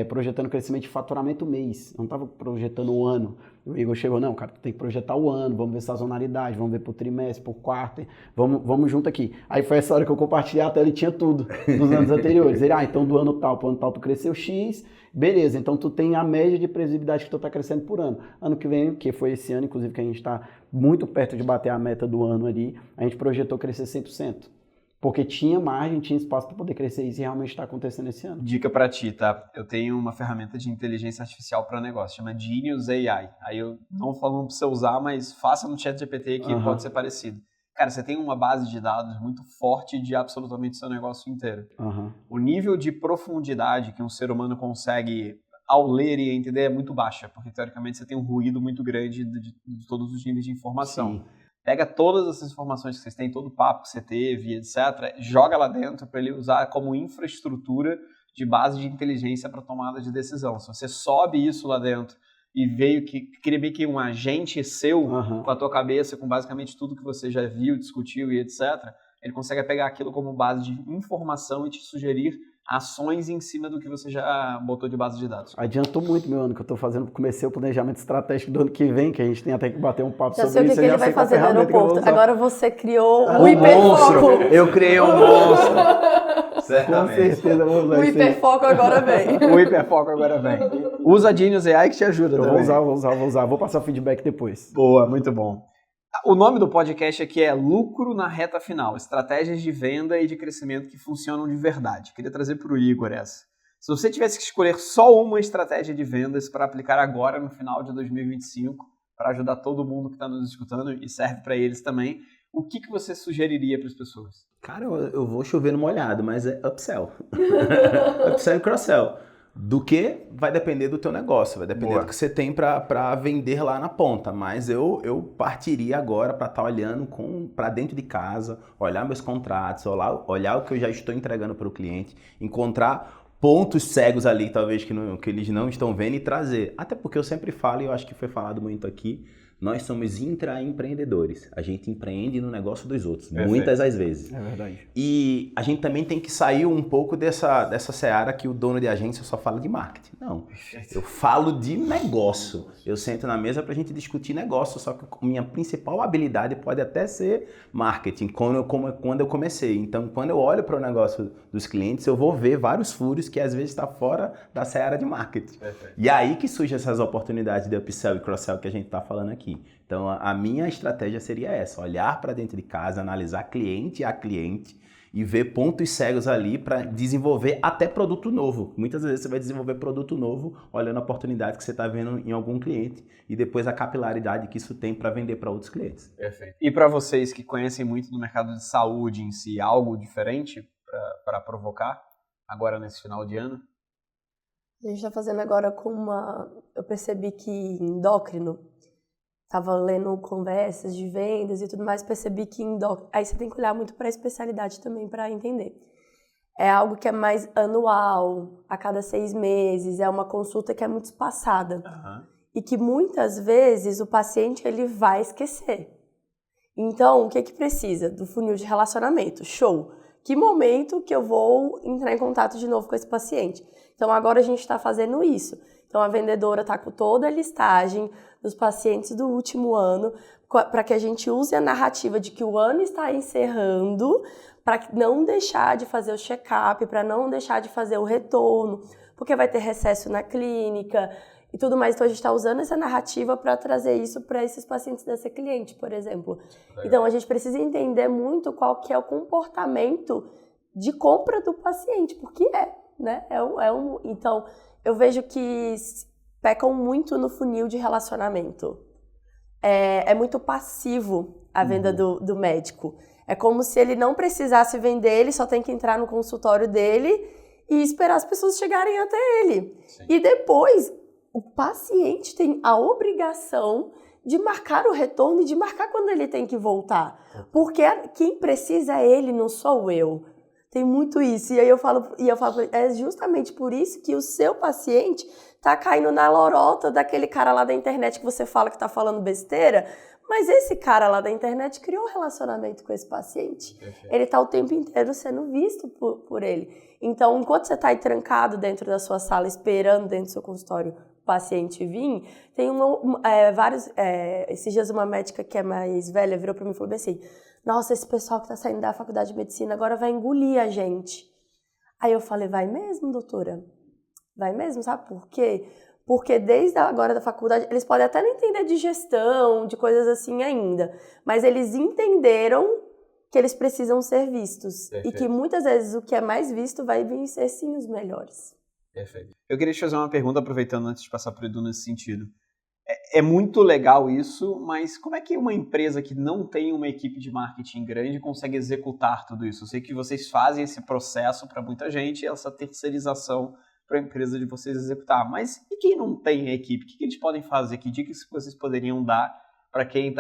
projetando crescimento de faturamento mês, eu não estava projetando o ano. O Igor chegou, não, cara, tu tem que projetar o ano, vamos ver sazonalidade, vamos ver por trimestre, por quarto, vamos junto aqui. Aí foi essa hora que eu compartilhei a tela e tinha tudo dos anos anteriores. Ele, então do ano tal para o ano tal tu cresceu X, beleza, então tu tem a média de previsibilidade que tu está crescendo por ano. Ano que vem, que foi esse ano, inclusive, que a gente está muito perto de bater a meta do ano ali, a gente projetou crescer 100%. Porque tinha margem, tinha espaço para poder crescer isso e realmente está acontecendo esse ano. Dica para ti, tá? Eu tenho uma ferramenta de inteligência artificial para negócio, chama Genius AI. Aí eu não falo para você usar, mas faça no ChatGPT que pode ser parecido. Cara, você tem uma base de dados muito forte de absolutamente seu negócio inteiro. O nível de profundidade que um ser humano consegue ao ler e entender é muito baixa, porque teoricamente você tem um ruído muito grande de todos os níveis de informação. Sim. Pega todas essas informações que vocês têm, todo o papo que você teve, etc., joga lá dentro para ele usar como infraestrutura de base de inteligência para tomada de decisão. Se você sobe isso lá dentro e queria ver que um agente seu, com a tua cabeça, com basicamente tudo que você já viu, discutiu e etc., ele consegue pegar aquilo como base de informação e te sugerir ações em cima do que você já botou de base de dados. Adiantou muito meu ano que eu tô fazendo, comecei o planejamento estratégico do ano que vem, que a gente tem até que bater um papo Já sobre sei isso. o que ele vai fazer no aeroporto. Agora você criou o Um hiperfoco. monstro! Eu criei um monstro! Com Certamente. certeza, vamos usar O isso aí. hiperfoco agora vem. O hiperfoco agora vem. Usa a Genius AI que te ajuda Eu também. vou usar. Vou passar o feedback depois. Boa, muito bom. O nome do podcast aqui é Lucro na Reta Final, estratégias de venda e de crescimento que funcionam de verdade. Queria trazer para o Igor essa. Se você tivesse que escolher só uma estratégia de vendas para aplicar agora no final de 2025, para ajudar todo mundo que está nos escutando e serve para eles também, o que você sugeriria para as pessoas? Cara, eu vou chover no molhado, mas é upsell. Upsell e cross-sell. Do que vai depender do teu negócio, vai depender Boa. do que você tem para vender lá na ponta. Mas eu partiria agora para estar olhando para dentro de casa, olhar meus contratos, olhar o que eu já estou entregando para o cliente, encontrar pontos cegos ali, talvez, que eles não estão vendo e trazer. Até porque eu sempre falo, e eu acho que foi falado muito aqui, nós somos intraempreendedores. A gente empreende no negócio dos outros, Perfeito. muitas das vezes. É verdade. E a gente também tem que sair um pouco dessa seara que o dono de agência só fala de marketing. Não, eu falo de negócio. Eu sento na mesa pra gente discutir negócio, só que minha principal habilidade pode até ser marketing, quando eu comecei. Então, quando eu olho para o negócio dos clientes, eu vou ver vários furos que às vezes está fora da seara de marketing. Perfeito. E aí que surgem essas oportunidades de upsell e cross-sell que a gente está falando aqui. Então, a minha estratégia seria essa, olhar para dentro de casa, analisar cliente a cliente e ver pontos cegos ali para desenvolver até produto novo. Muitas vezes você vai desenvolver produto novo olhando a oportunidade que você está vendo em algum cliente e depois a capilaridade que isso tem para vender para outros clientes. Perfeito. E para vocês que conhecem muito do mercado de saúde em si, algo diferente para provocar agora nesse final de ano? A gente está fazendo agora com eu percebi que endócrino, estava lendo conversas de vendas e tudo mais, percebi que aí você tem que olhar muito para a especialidade também para entender. É algo que é mais anual, a cada 6 meses, é uma consulta que é muito espaçada. E que muitas vezes o paciente ele vai esquecer. Então, o que precisa? Do funil de relacionamento. Show! Que momento que eu vou entrar em contato de novo com esse paciente? Então, agora a gente está fazendo isso. Então, a vendedora está com toda a listagem dos pacientes do último ano, para que a gente use a narrativa de que o ano está encerrando, para não deixar de fazer o check-up, para não deixar de fazer o retorno, porque vai ter recesso na clínica e tudo mais. Então, a gente está usando essa narrativa para trazer isso para esses pacientes dessa cliente, por exemplo. Então, a gente precisa entender muito qual que é o comportamento de compra do paciente, porque né? Então, eu vejo que pecam muito no funil de relacionamento. É muito passivo a venda do médico. É como se ele não precisasse vender, ele só tem que entrar no consultório dele e esperar as pessoas chegarem até ele. Sim. E depois, o paciente tem a obrigação de marcar o retorno e de marcar quando ele tem que voltar. Porque quem precisa é ele, não sou eu. Tem muito isso. E aí eu falo, é justamente por isso que o seu paciente tá caindo na lorota daquele cara lá da internet que você fala que tá falando besteira, mas esse cara lá da internet criou um relacionamento com esse paciente. Perfeito. Ele tá o tempo inteiro sendo visto por ele. Então, enquanto você tá aí trancado dentro da sua sala, esperando dentro do seu consultório o paciente vir, tem esses dias uma médica que é mais velha virou pra mim e falou bem assim: nossa, esse pessoal que tá saindo da faculdade de medicina agora vai engolir a gente. Aí eu falei, vai mesmo, doutora? Vai mesmo, sabe por quê? Porque desde agora da faculdade, eles podem até não entender de gestão, de coisas assim ainda, mas eles entenderam que eles precisam ser vistos. Perfeito. E que muitas vezes o que é mais visto vai vir ser sim os melhores. Perfeito. Eu queria te fazer uma pergunta, aproveitando antes de passar para o Edu nesse sentido. É muito legal isso, mas como é que uma empresa que não tem uma equipe de marketing grande consegue executar tudo isso? Eu sei que vocês fazem esse processo para muita gente, essa terceirização para a empresa de vocês executar. Mas e quem não tem equipe? O que eles podem fazer? Que dicas que vocês poderiam dar para quem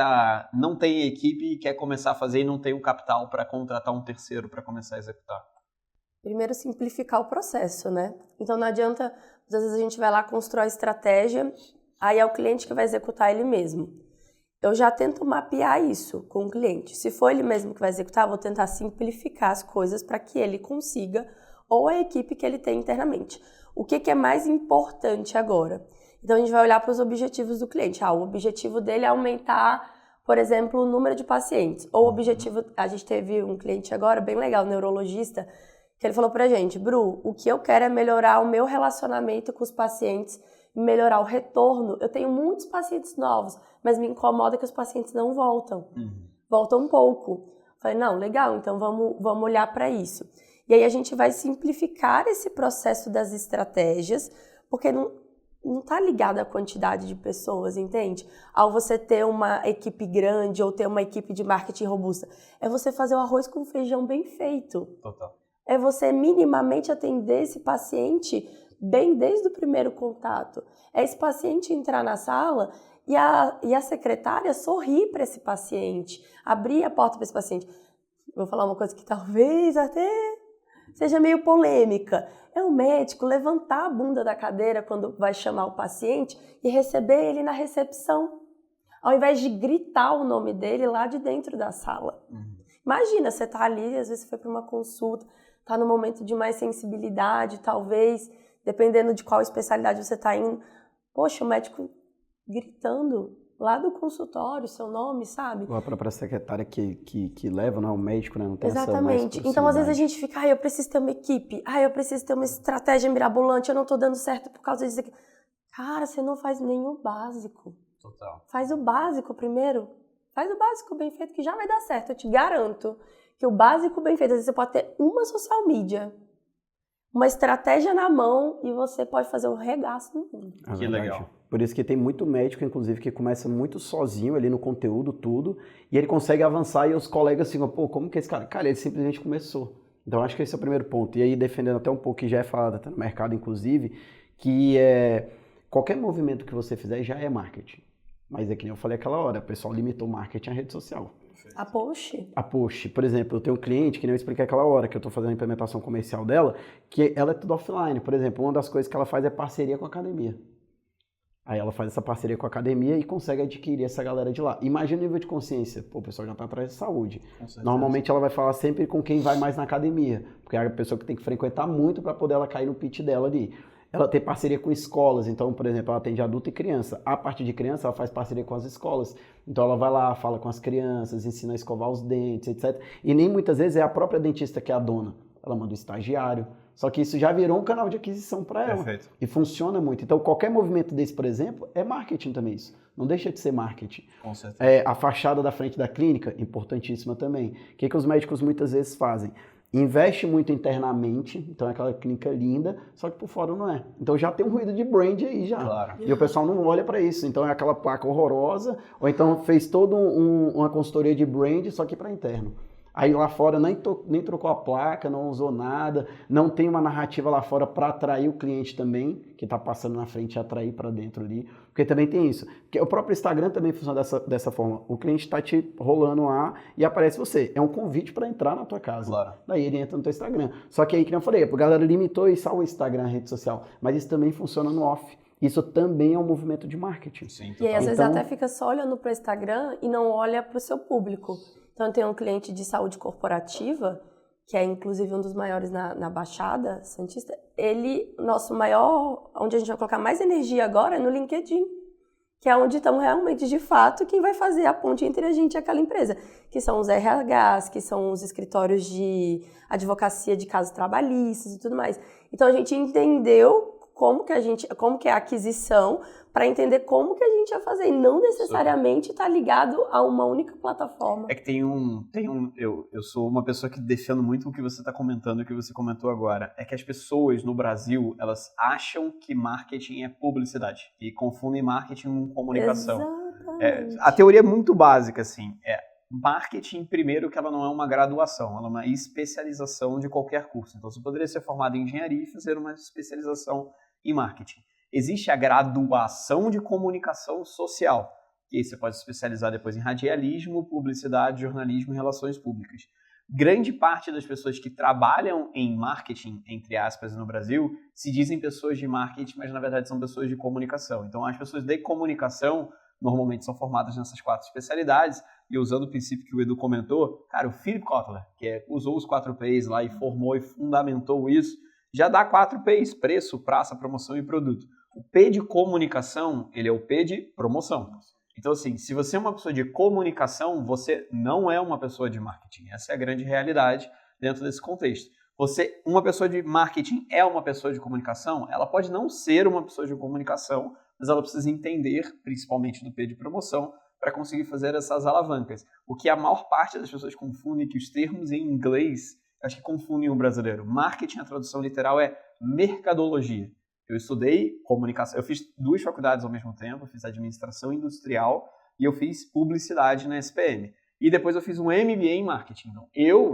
não tem equipe e quer começar a fazer e não tem o capital para contratar um terceiro para começar a executar? Primeiro, simplificar o processo, né? Então, não adianta, às vezes a gente vai lá, constrói a estratégia, aí é o cliente que vai executar ele mesmo. Eu já tento mapear isso com o cliente. Se for ele mesmo que vai executar, vou tentar simplificar as coisas para que ele consiga ou a equipe que ele tem internamente. O que é mais importante agora? Então, a gente vai olhar para os objetivos do cliente. O objetivo dele é aumentar, por exemplo, o número de pacientes. Ou o objetivo... A gente teve um cliente agora, bem legal, neurologista, que ele falou pra gente, Bru, o que eu quero é melhorar o meu relacionamento com os pacientes, melhorar o retorno. Eu tenho muitos pacientes novos, mas me incomoda que os pacientes não voltam. Voltam um pouco. Falei, não, legal, então vamos olhar para isso. E aí a gente vai simplificar esse processo das estratégias, porque não está ligado à quantidade de pessoas, entende? Ao você ter uma equipe grande ou ter uma equipe de marketing robusta. É você fazer o arroz com feijão bem feito. Total. É você minimamente atender esse paciente bem desde o primeiro contato. É esse paciente entrar na sala e a secretária sorrir para esse paciente, abrir a porta para esse paciente. Vou falar uma coisa que talvez até seja meio polêmica. É o médico levantar a bunda da cadeira quando vai chamar o paciente e receber ele na recepção, ao invés de gritar o nome dele lá de dentro da sala. Imagina, você está ali, às vezes você foi para uma consulta, está no momento de mais sensibilidade, talvez, dependendo de qual especialidade você está indo. Poxa, o médico gritando lá do consultório, seu nome, sabe? Ou a própria secretária que leva, não é o médico, né? Não tem Exatamente. essa Então, às vezes a gente fica, eu preciso ter uma equipe, eu preciso ter uma estratégia mirabolante, eu não tô dando certo por causa disso aqui. Cara, você não faz nem o básico. Total. Faz o básico primeiro. Faz o básico bem feito que já vai dar certo. Eu te garanto que o básico bem feito, às vezes você pode ter uma social media, uma estratégia na mão e você pode fazer o regaço no mundo. Que legal. Por isso que tem muito médico, inclusive, que começa muito sozinho ali no conteúdo, tudo, e ele consegue avançar e os colegas ficam, pô, como que esse cara? Cara, ele simplesmente começou. Então, acho que esse é o primeiro ponto. E aí, defendendo até um pouco, que já é falado até no mercado, inclusive, que qualquer movimento que você fizer já é marketing. Mas é que nem eu falei aquela hora, o pessoal limitou o marketing à rede social. A post? A post. Por exemplo, eu tenho um cliente, que nem eu expliquei aquela hora, que eu estou fazendo a implementação comercial dela, que ela é tudo offline. Por exemplo, uma das coisas que ela faz é parceria com a academia. Aí ela faz essa parceria com a academia e consegue adquirir essa galera de lá. Imagina o nível de consciência. Pô, o pessoal já está atrás de saúde. Normalmente ela vai falar sempre com quem vai mais na academia, porque é a pessoa que tem que frequentar muito para poder ela cair no pitch dela ali. Ela tem parceria com escolas, então, por exemplo, ela atende adulto e criança. A parte de criança, ela faz parceria com as escolas. Então, ela vai lá, fala com as crianças, ensina a escovar os dentes, etc. E nem muitas vezes é a própria dentista que é a dona. Ela manda o estagiário. Só que isso já virou um canal de aquisição para ela. Perfeito. E funciona muito. Então, qualquer movimento desse, por exemplo, é marketing também isso. Não deixa de ser marketing. Com certeza. A fachada da frente da clínica, importantíssima também. O que os médicos muitas vezes fazem? Investe muito internamente, então é aquela clínica linda, só que por fora não é. Então já tem um ruído de brand aí já. Claro. E o pessoal não olha para isso. Então é aquela placa horrorosa, ou então fez toda uma consultoria de brand, só que para interno. Aí lá fora nem trocou a placa, não usou nada, não tem uma narrativa lá fora para atrair o cliente também, que está passando na frente e atrair para dentro ali. Porque também tem isso. Porque o próprio Instagram também funciona dessa forma. O cliente está te rolando lá e aparece você. É um convite para entrar na tua casa. Claro. Daí ele entra no teu Instagram. Só que aí, que eu falei, a galera limitou e salva o Instagram, a rede social. Mas isso também funciona no off. Isso também é um movimento de marketing. Sim, e aí, às vezes, até fica só olhando para o Instagram e não olha para o seu público. Então, tem um cliente de saúde corporativa, que é inclusive um dos maiores na Baixada Santista. Nosso maior, onde a gente vai colocar mais energia agora é no LinkedIn, que é onde estão realmente, de fato, quem vai fazer a ponte entre a gente e aquela empresa, que são os RHs, que são os escritórios de advocacia de casos trabalhistas e tudo mais. Então, a gente entendeu como que é a aquisição, para entender como que a gente ia fazer, e não necessariamente estar ligado a uma única plataforma. É que eu sou uma pessoa que defendo muito o que você está comentando, o que você comentou agora, é que as pessoas no Brasil, elas acham que marketing é publicidade, e confundem marketing com comunicação. Exatamente. A teoria é muito básica, assim, marketing, primeiro, que ela não é uma graduação, ela é uma especialização de qualquer curso. Então, você poderia ser formado em engenharia e fazer uma especialização em marketing. Existe a graduação de comunicação social, que você pode se especializar depois em radialismo, publicidade, jornalismo e relações públicas. Grande parte das pessoas que trabalham em marketing, entre aspas, no Brasil, se dizem pessoas de marketing, mas na verdade são pessoas de comunicação. Então, as pessoas de comunicação normalmente são formadas nessas 4 especialidades, e usando o princípio que o Edu comentou, cara, o Philip Kotler, que usou os 4 P's lá e formou e fundamentou isso, já dá 4 P's, preço, praça, promoção e produto. O P de comunicação, ele é o P de promoção. Então, assim, se você é uma pessoa de comunicação, você não é uma pessoa de marketing. Essa é a grande realidade dentro desse contexto. Uma pessoa de marketing é uma pessoa de comunicação? Ela pode não ser uma pessoa de comunicação, mas ela precisa entender, principalmente do P de promoção, para conseguir fazer essas alavancas. O que a maior parte das pessoas confunde, que os termos em inglês, acho que confundem o brasileiro. Marketing, a tradução literal é mercadologia. Eu estudei comunicação, eu fiz 2 faculdades ao mesmo tempo, eu fiz administração industrial e eu fiz publicidade na SPM. E depois eu fiz um MBA em marketing. Então,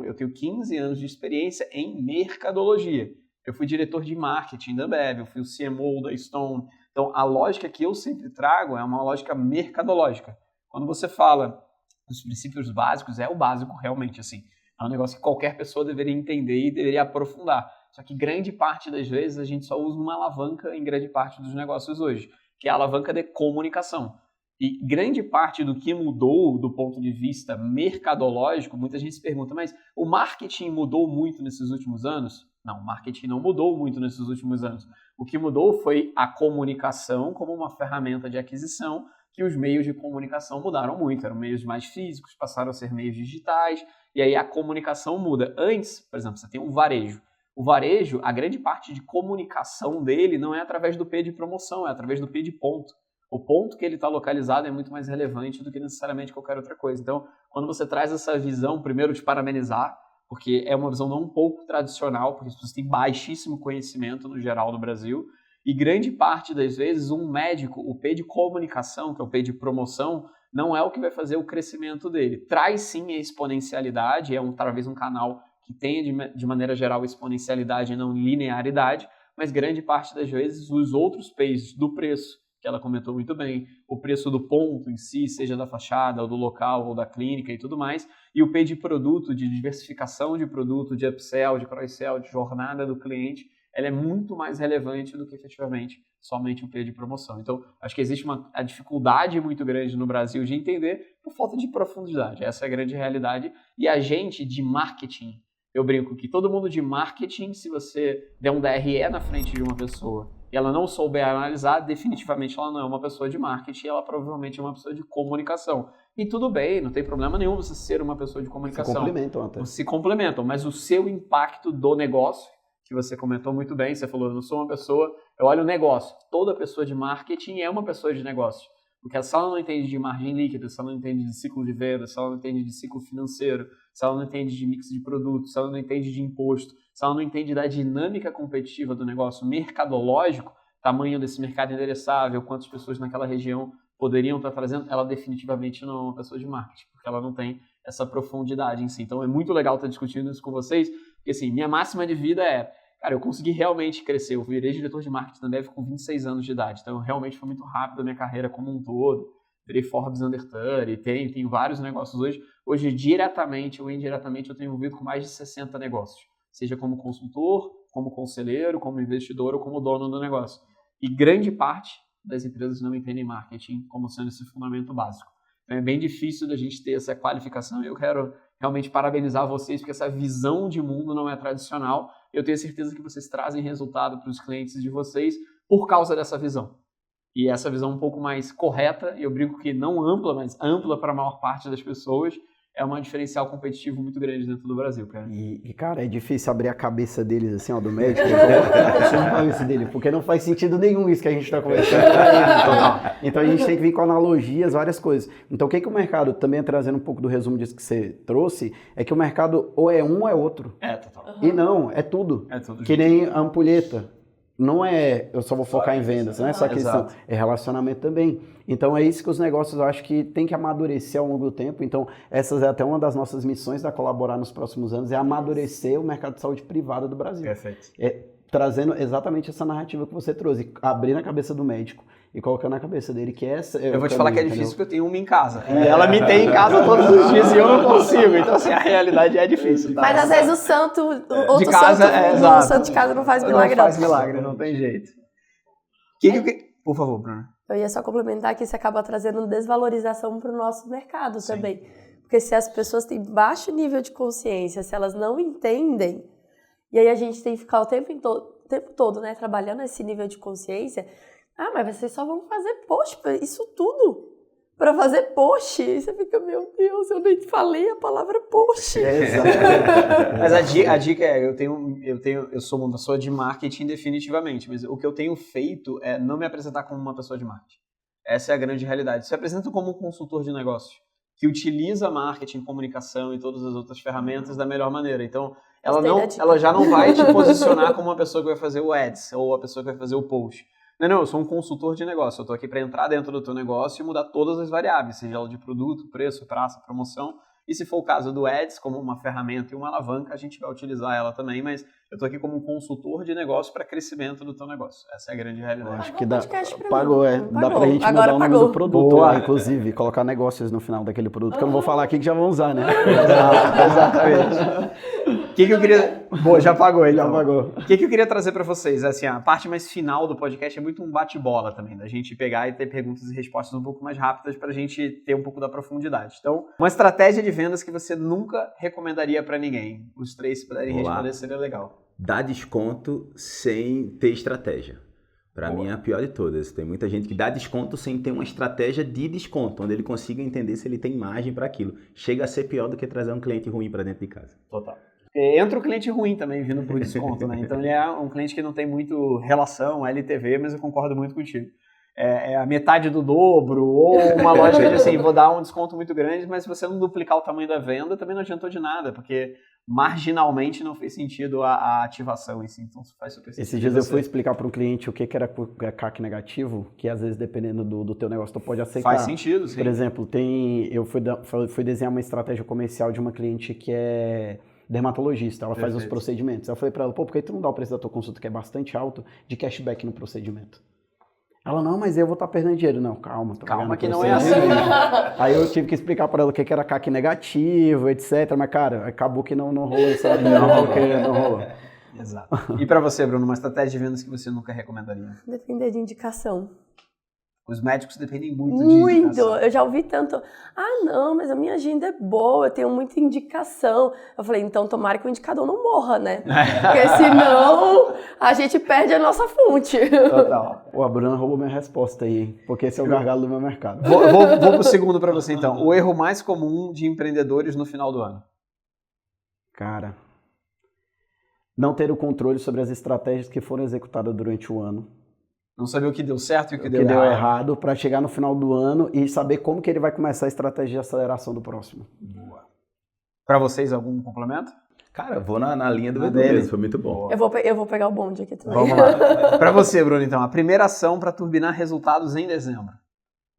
eu tenho 15 anos de experiência em mercadologia. Eu fui diretor de marketing da Ambev, eu fui o CMO da Stone. Então, a lógica que eu sempre trago é uma lógica mercadológica. Quando você fala dos princípios básicos, é o básico realmente, assim. É um negócio que qualquer pessoa deveria entender e deveria aprofundar. Só que grande parte das vezes a gente só usa uma alavanca em grande parte dos negócios hoje, que é a alavanca de comunicação. E grande parte do que mudou do ponto de vista mercadológico, muita gente se pergunta, mas o marketing mudou muito nesses últimos anos? Não, o marketing não mudou muito nesses últimos anos. O que mudou foi a comunicação como uma ferramenta de aquisição, que os meios de comunicação mudaram muito. Eram meios mais físicos, passaram a ser meios digitais, e aí a comunicação muda. Antes, por exemplo, você tem um varejo. O varejo, a grande parte de comunicação dele não é através do P de promoção, é através do P de ponto. O ponto que ele está localizado é muito mais relevante do que necessariamente qualquer outra coisa. Então, quando você traz essa visão, primeiro te parabenizar, porque é uma visão não um pouco tradicional, porque as pessoas têm baixíssimo conhecimento no geral no Brasil, e grande parte das vezes um médico, o P de comunicação, que é o P de promoção, não é o que vai fazer o crescimento dele. Traz sim a exponencialidade, talvez um canal que tenha de maneira geral exponencialidade e não linearidade, mas grande parte das vezes os outros P's do preço, que ela comentou muito bem, o preço do ponto em si, seja da fachada, ou do local, ou da clínica e tudo mais, e o P de produto, de diversificação de produto, de upsell, de cross-sell, de jornada do cliente, ela é muito mais relevante do que efetivamente somente o P de promoção. Então, acho que existe a dificuldade muito grande no Brasil de entender por falta de profundidade. Essa é a grande realidade. E a gente de marketing, eu brinco que todo mundo de marketing, se você der um DRE na frente de uma pessoa e ela não souber analisar, definitivamente ela não é uma pessoa de marketing, ela provavelmente é uma pessoa de comunicação. E tudo bem, não tem problema nenhum você ser uma pessoa de comunicação. Se complementam até. Se complementam, mas o seu impacto do negócio, que você comentou muito bem, você falou, eu não sou uma pessoa, eu olho o negócio. Toda pessoa de marketing é uma pessoa de negócio. Porque se ela não entende de margem líquida, se ela não entende de ciclo de venda, se ela não entende de ciclo financeiro, se ela não entende de mix de produtos, se ela não entende de imposto, se ela não entende da dinâmica competitiva do negócio mercadológico, tamanho desse mercado endereçável, quantas pessoas naquela região poderiam estar trazendo, ela definitivamente não é uma pessoa de marketing, porque ela não tem essa profundidade em si. Então é muito legal estar discutindo isso com vocês, porque assim, minha máxima de vida é, cara, eu consegui realmente crescer, eu virei diretor de marketing da Ambev com 26 anos de idade, então realmente foi muito rápido a minha carreira como um todo, virei Forbes Under 30, tenho vários negócios hoje diretamente ou indiretamente eu tenho envolvido com mais de 60 negócios, seja como consultor, como conselheiro, como investidor ou como dono do negócio. E grande parte das empresas não entendem marketing como sendo esse fundamento básico. Então é bem difícil da gente ter essa qualificação e eu quero realmente parabenizar vocês porque essa visão de mundo não é tradicional. Eu tenho certeza que vocês trazem resultado para os clientes de vocês por causa dessa visão. E essa visão um pouco mais correta, e eu brinco que não ampla, mas ampla para a maior parte das pessoas, é um diferencial competitivo muito grande dentro do Brasil, cara. E cara, é difícil abrir a cabeça deles, assim, ó, do médico, a cabeça dele, porque não faz sentido nenhum isso que a gente está conversando. Então a gente tem que vir com analogias, várias coisas. Então o que o mercado, também trazendo um pouco do resumo disso que você trouxe, é que o mercado ou é um ou é outro. É, total. E não, é tudo. É tudo. Que nem a ampulheta. Não é, eu só vou focar em vendas, não é só questão, é relacionamento também. Então é isso que os negócios eu acho que tem que amadurecer ao longo do tempo. Então essa é até uma das nossas missões da Colaborar nos próximos anos, é amadurecer o mercado de saúde privada do Brasil. Perfeito. Trazendo exatamente essa narrativa que você trouxe, abrindo a cabeça do médico e colocando na cabeça dele que essa... Eu vou te falar que é difícil porque eu tenho uma em casa. E ela me tem em casa todos os dias e eu não consigo. Então, assim, a realidade é difícil. Tá? Mas às vezes o santo, outro de casa, santo, o santo de casa não faz milagre. Não faz milagre, não tem jeito. Por favor, Bruno. Eu ia só complementar que isso acaba trazendo desvalorização para o nosso mercado também. Porque se as pessoas têm baixo nível de consciência, se elas não entendem, e aí a gente tem que ficar o tempo todo, né, trabalhando esse nível de consciência. Mas vocês só vão fazer post, isso tudo para fazer post. E você fica, meu Deus, eu nem falei a palavra post. Mas a dica é, eu sou uma pessoa de marketing definitivamente, mas o que eu tenho feito é não me apresentar como uma pessoa de marketing. Essa é a grande realidade. Se apresenta como um consultor de negócio, que utiliza marketing, comunicação e todas as outras ferramentas da melhor maneira. Então, ela já não vai te posicionar como uma pessoa que vai fazer o ads ou a pessoa que vai fazer o post. Não, eu sou um consultor de negócio. Eu estou aqui para entrar dentro do teu negócio e mudar todas as variáveis, seja ela de produto, preço, praça, promoção. E se for o caso do Ads, como uma ferramenta e uma alavanca, a gente vai utilizar ela também, mas eu estou aqui como um consultor de negócio para crescimento do teu negócio. Essa é a grande realidade. Acho que dá pra gente mudar o nome do produto lá, inclusive, colocar negócios no final daquele produto, que eu não vou falar aqui que já vão usar, né? Exatamente. O que eu queria... Boa, já pagou ele. Já pagou. O que eu queria trazer para vocês? Assim, a parte mais final do podcast é muito um bate-bola também, da gente pegar e ter perguntas e respostas um pouco mais rápidas para a gente ter um pouco da profundidade. Então, uma estratégia de vendas que você nunca recomendaria para ninguém. Os 3, se puderem responder, seria legal. Dá desconto sem ter estratégia. Para mim é a pior de todas. Tem muita gente que dá desconto sem ter uma estratégia de desconto, onde ele consiga entender se ele tem margem para aquilo. Chega a ser pior do que trazer um cliente ruim para dentro de casa. Total. Entra o cliente ruim também vindo por desconto, né? Então ele é um cliente que não tem muito relação, LTV, mas eu concordo muito contigo. É a metade do dobro, ou uma lógica de assim, vou dar um desconto muito grande, mas se você não duplicar o tamanho da venda, também não adiantou de nada, porque marginalmente não fez sentido a ativação em si, então faz super sentido. Esses dias eu fui explicar para um cliente o que era CAC negativo, que às vezes dependendo do teu negócio tu pode aceitar. Faz sentido, sim. Por exemplo, eu fui desenhar uma estratégia comercial de uma cliente que é dermatologista, ela faz os procedimentos. Eu falei para ela, por que tu não dá o preço da tua consulta, que é bastante alto, de cashback no procedimento? Ela, não, mas eu vou estar perdendo dinheiro. Não, calma. Calma que não é assim. Aí eu tive que explicar para ela o que era CAC negativo, etc. Mas, cara, acabou que não rolou isso. Não rolou. Exato. E para você, Bruno, uma estratégia de vendas que você nunca recomendaria? Depender de indicação. Os médicos dependem muito de indicação. Eu já ouvi tanto, não, mas a minha agenda é boa, eu tenho muita indicação. Eu falei, então tomara que o indicador não morra, né? Porque senão a gente perde a nossa fonte. Total. A Bruna roubou minha resposta aí, porque esse é o gargalo do meu mercado. Vou pro segundo para você então. O erro mais comum de empreendedores no final do ano? Cara, não ter o controle sobre as estratégias que foram executadas durante o ano. Não saber o que deu certo e o que deu errado para chegar no final do ano e saber como que ele vai começar a estratégia de aceleração do próximo. Boa. Para vocês, algum complemento? Cara, eu vou na linha do Edu, foi muito bom. Eu vou pegar o bonde aqui também. Vamos lá. Para você, Bruno, então, a primeira ação para turbinar resultados em dezembro.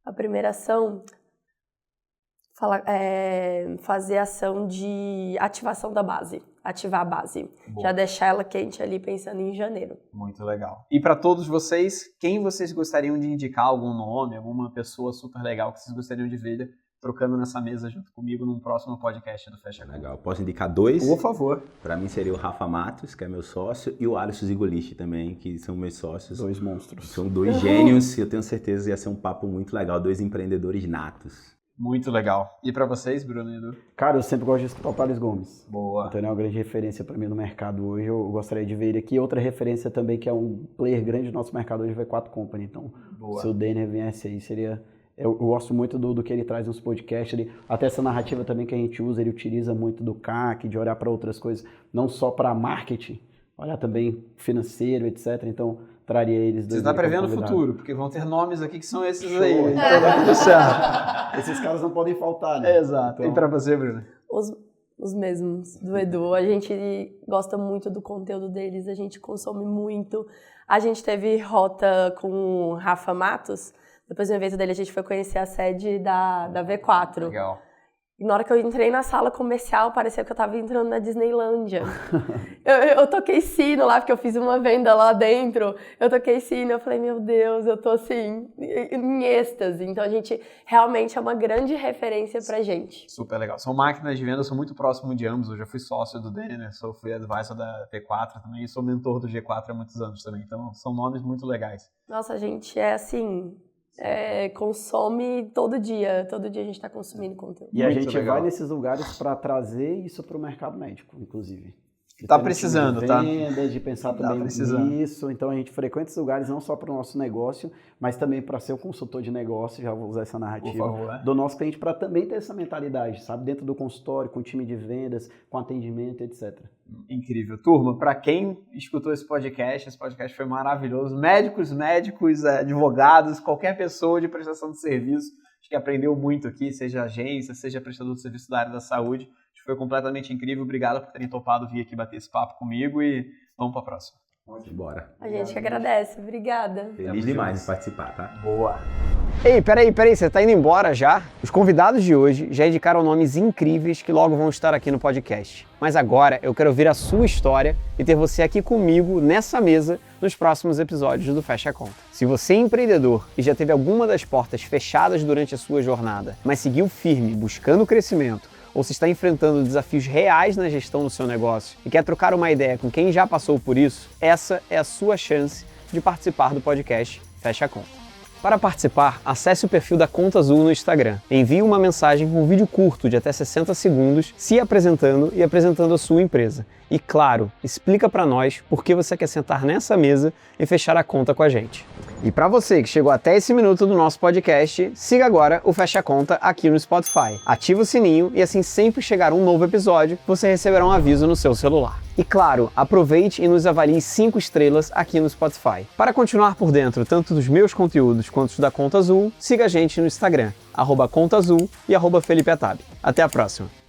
A primeira ação... fazer ação de ativação da base, ativar a base. Boa. Já deixar ela quente ali pensando em janeiro. Muito legal. E para todos vocês, quem vocês gostariam de indicar, algum nome, alguma pessoa super legal que vocês gostariam de ver trocando nessa mesa junto comigo num próximo podcast do Fecha Conta? Legal. Posso indicar 2? Por favor. Para mim seria o Rafa Matos, que é meu sócio, e o Alisson Zigolisti também, que são meus sócios. 2 monstros. São 2 gênios e eu tenho certeza que ia ser um papo muito legal, 2 empreendedores natos. Muito legal. E para vocês, Bruno e Edu? Cara, eu sempre gosto de escutar o Thales Gomes. Boa. Então ele é uma grande referência para mim no mercado hoje. Eu gostaria de ver ele aqui. Outra referência também, que é um player grande do nosso mercado hoje, é o V4 Company. Então, boa. Se o Denner viesse aí, seria... Eu gosto muito do que ele traz nos podcasts. Até essa narrativa também que a gente usa, ele utiliza muito do CAC, de olhar para outras coisas, não só para marketing, olhar também financeiro, etc. Então... traria eles. Você está prevendo o futuro, porque vão ter nomes aqui que são esses aí. Então vai tudo certo. Esses caras não podem faltar, né? Exato. Então... E para você, Bruno? Os mesmos, do Edu. A gente gosta muito do conteúdo deles, a gente consome muito. A gente teve rota com o Rafa Matos. Depois do evento dele, a gente foi conhecer a sede da V4. Legal. E na hora que eu entrei na sala comercial, parecia que eu tava entrando na Disneylândia. eu toquei sino lá, porque eu fiz uma venda lá dentro. Eu toquei sino, eu falei, meu Deus, eu tô assim, em êxtase. Então a gente realmente é uma grande referência pra gente. Super legal. São máquinas de venda, eu sou muito próximo de ambos. Eu já fui sócio do Denner, fui advisor da P4 também, e sou mentor do G4 há muitos anos também. Então são nomes muito legais. Nossa, a gente é assim... consome todo dia a gente está consumindo conteúdo. E a Muito gente legal. vai nesses lugares para trazer isso para o mercado médico, inclusive. Tá precisando, de tá? vendas, de pensar também precisando. nisso. Então a gente frequenta esses lugares não só para o nosso negócio, mas também para ser o consultor de negócio, já vou usar essa narrativa, Por favor. do nosso cliente, para também ter essa mentalidade, sabe? Dentro do consultório, com time de vendas, com atendimento, etc. Incrível. Turma, para quem escutou esse podcast foi maravilhoso. Médicos, advogados, qualquer pessoa de prestação de serviço, acho que aprendeu muito aqui, seja agência, seja prestador de serviço da área da saúde. Acho que foi completamente incrível. Obrigado por terem topado vir aqui bater esse papo comigo e vamos para a próxima. Bora. A gente que agradece. Obrigada. Feliz demais de participar, tá? Boa. Ei, peraí, você tá indo embora já? Os convidados de hoje já indicaram nomes incríveis que logo vão estar aqui no podcast. Mas agora eu quero ouvir a sua história e ter você aqui comigo nessa mesa nos próximos episódios do Fecha a Conta. Se você é empreendedor e já teve alguma das portas fechadas durante a sua jornada, mas seguiu firme buscando crescimento, ou se está enfrentando desafios reais na gestão do seu negócio e quer trocar uma ideia com quem já passou por isso, essa é a sua chance de participar do podcast Fecha a Conta. Para participar, acesse o perfil da Conta Azul no Instagram. Envie uma mensagem com um vídeo curto de até 60 segundos, se apresentando e apresentando a sua empresa. E claro, explica para nós por que você quer sentar nessa mesa e fechar a conta com a gente. E para você que chegou até esse minuto do nosso podcast, siga agora o Fecha a Conta aqui no Spotify. Ativa o sininho e assim sempre chegar um novo episódio, você receberá um aviso no seu celular. E claro, aproveite e nos avalie 5 estrelas aqui no Spotify. Para continuar por dentro tanto dos meus conteúdos quanto os da Conta Azul, siga a gente no Instagram, @ContaAzul e @FelipeAtab. Até a próxima!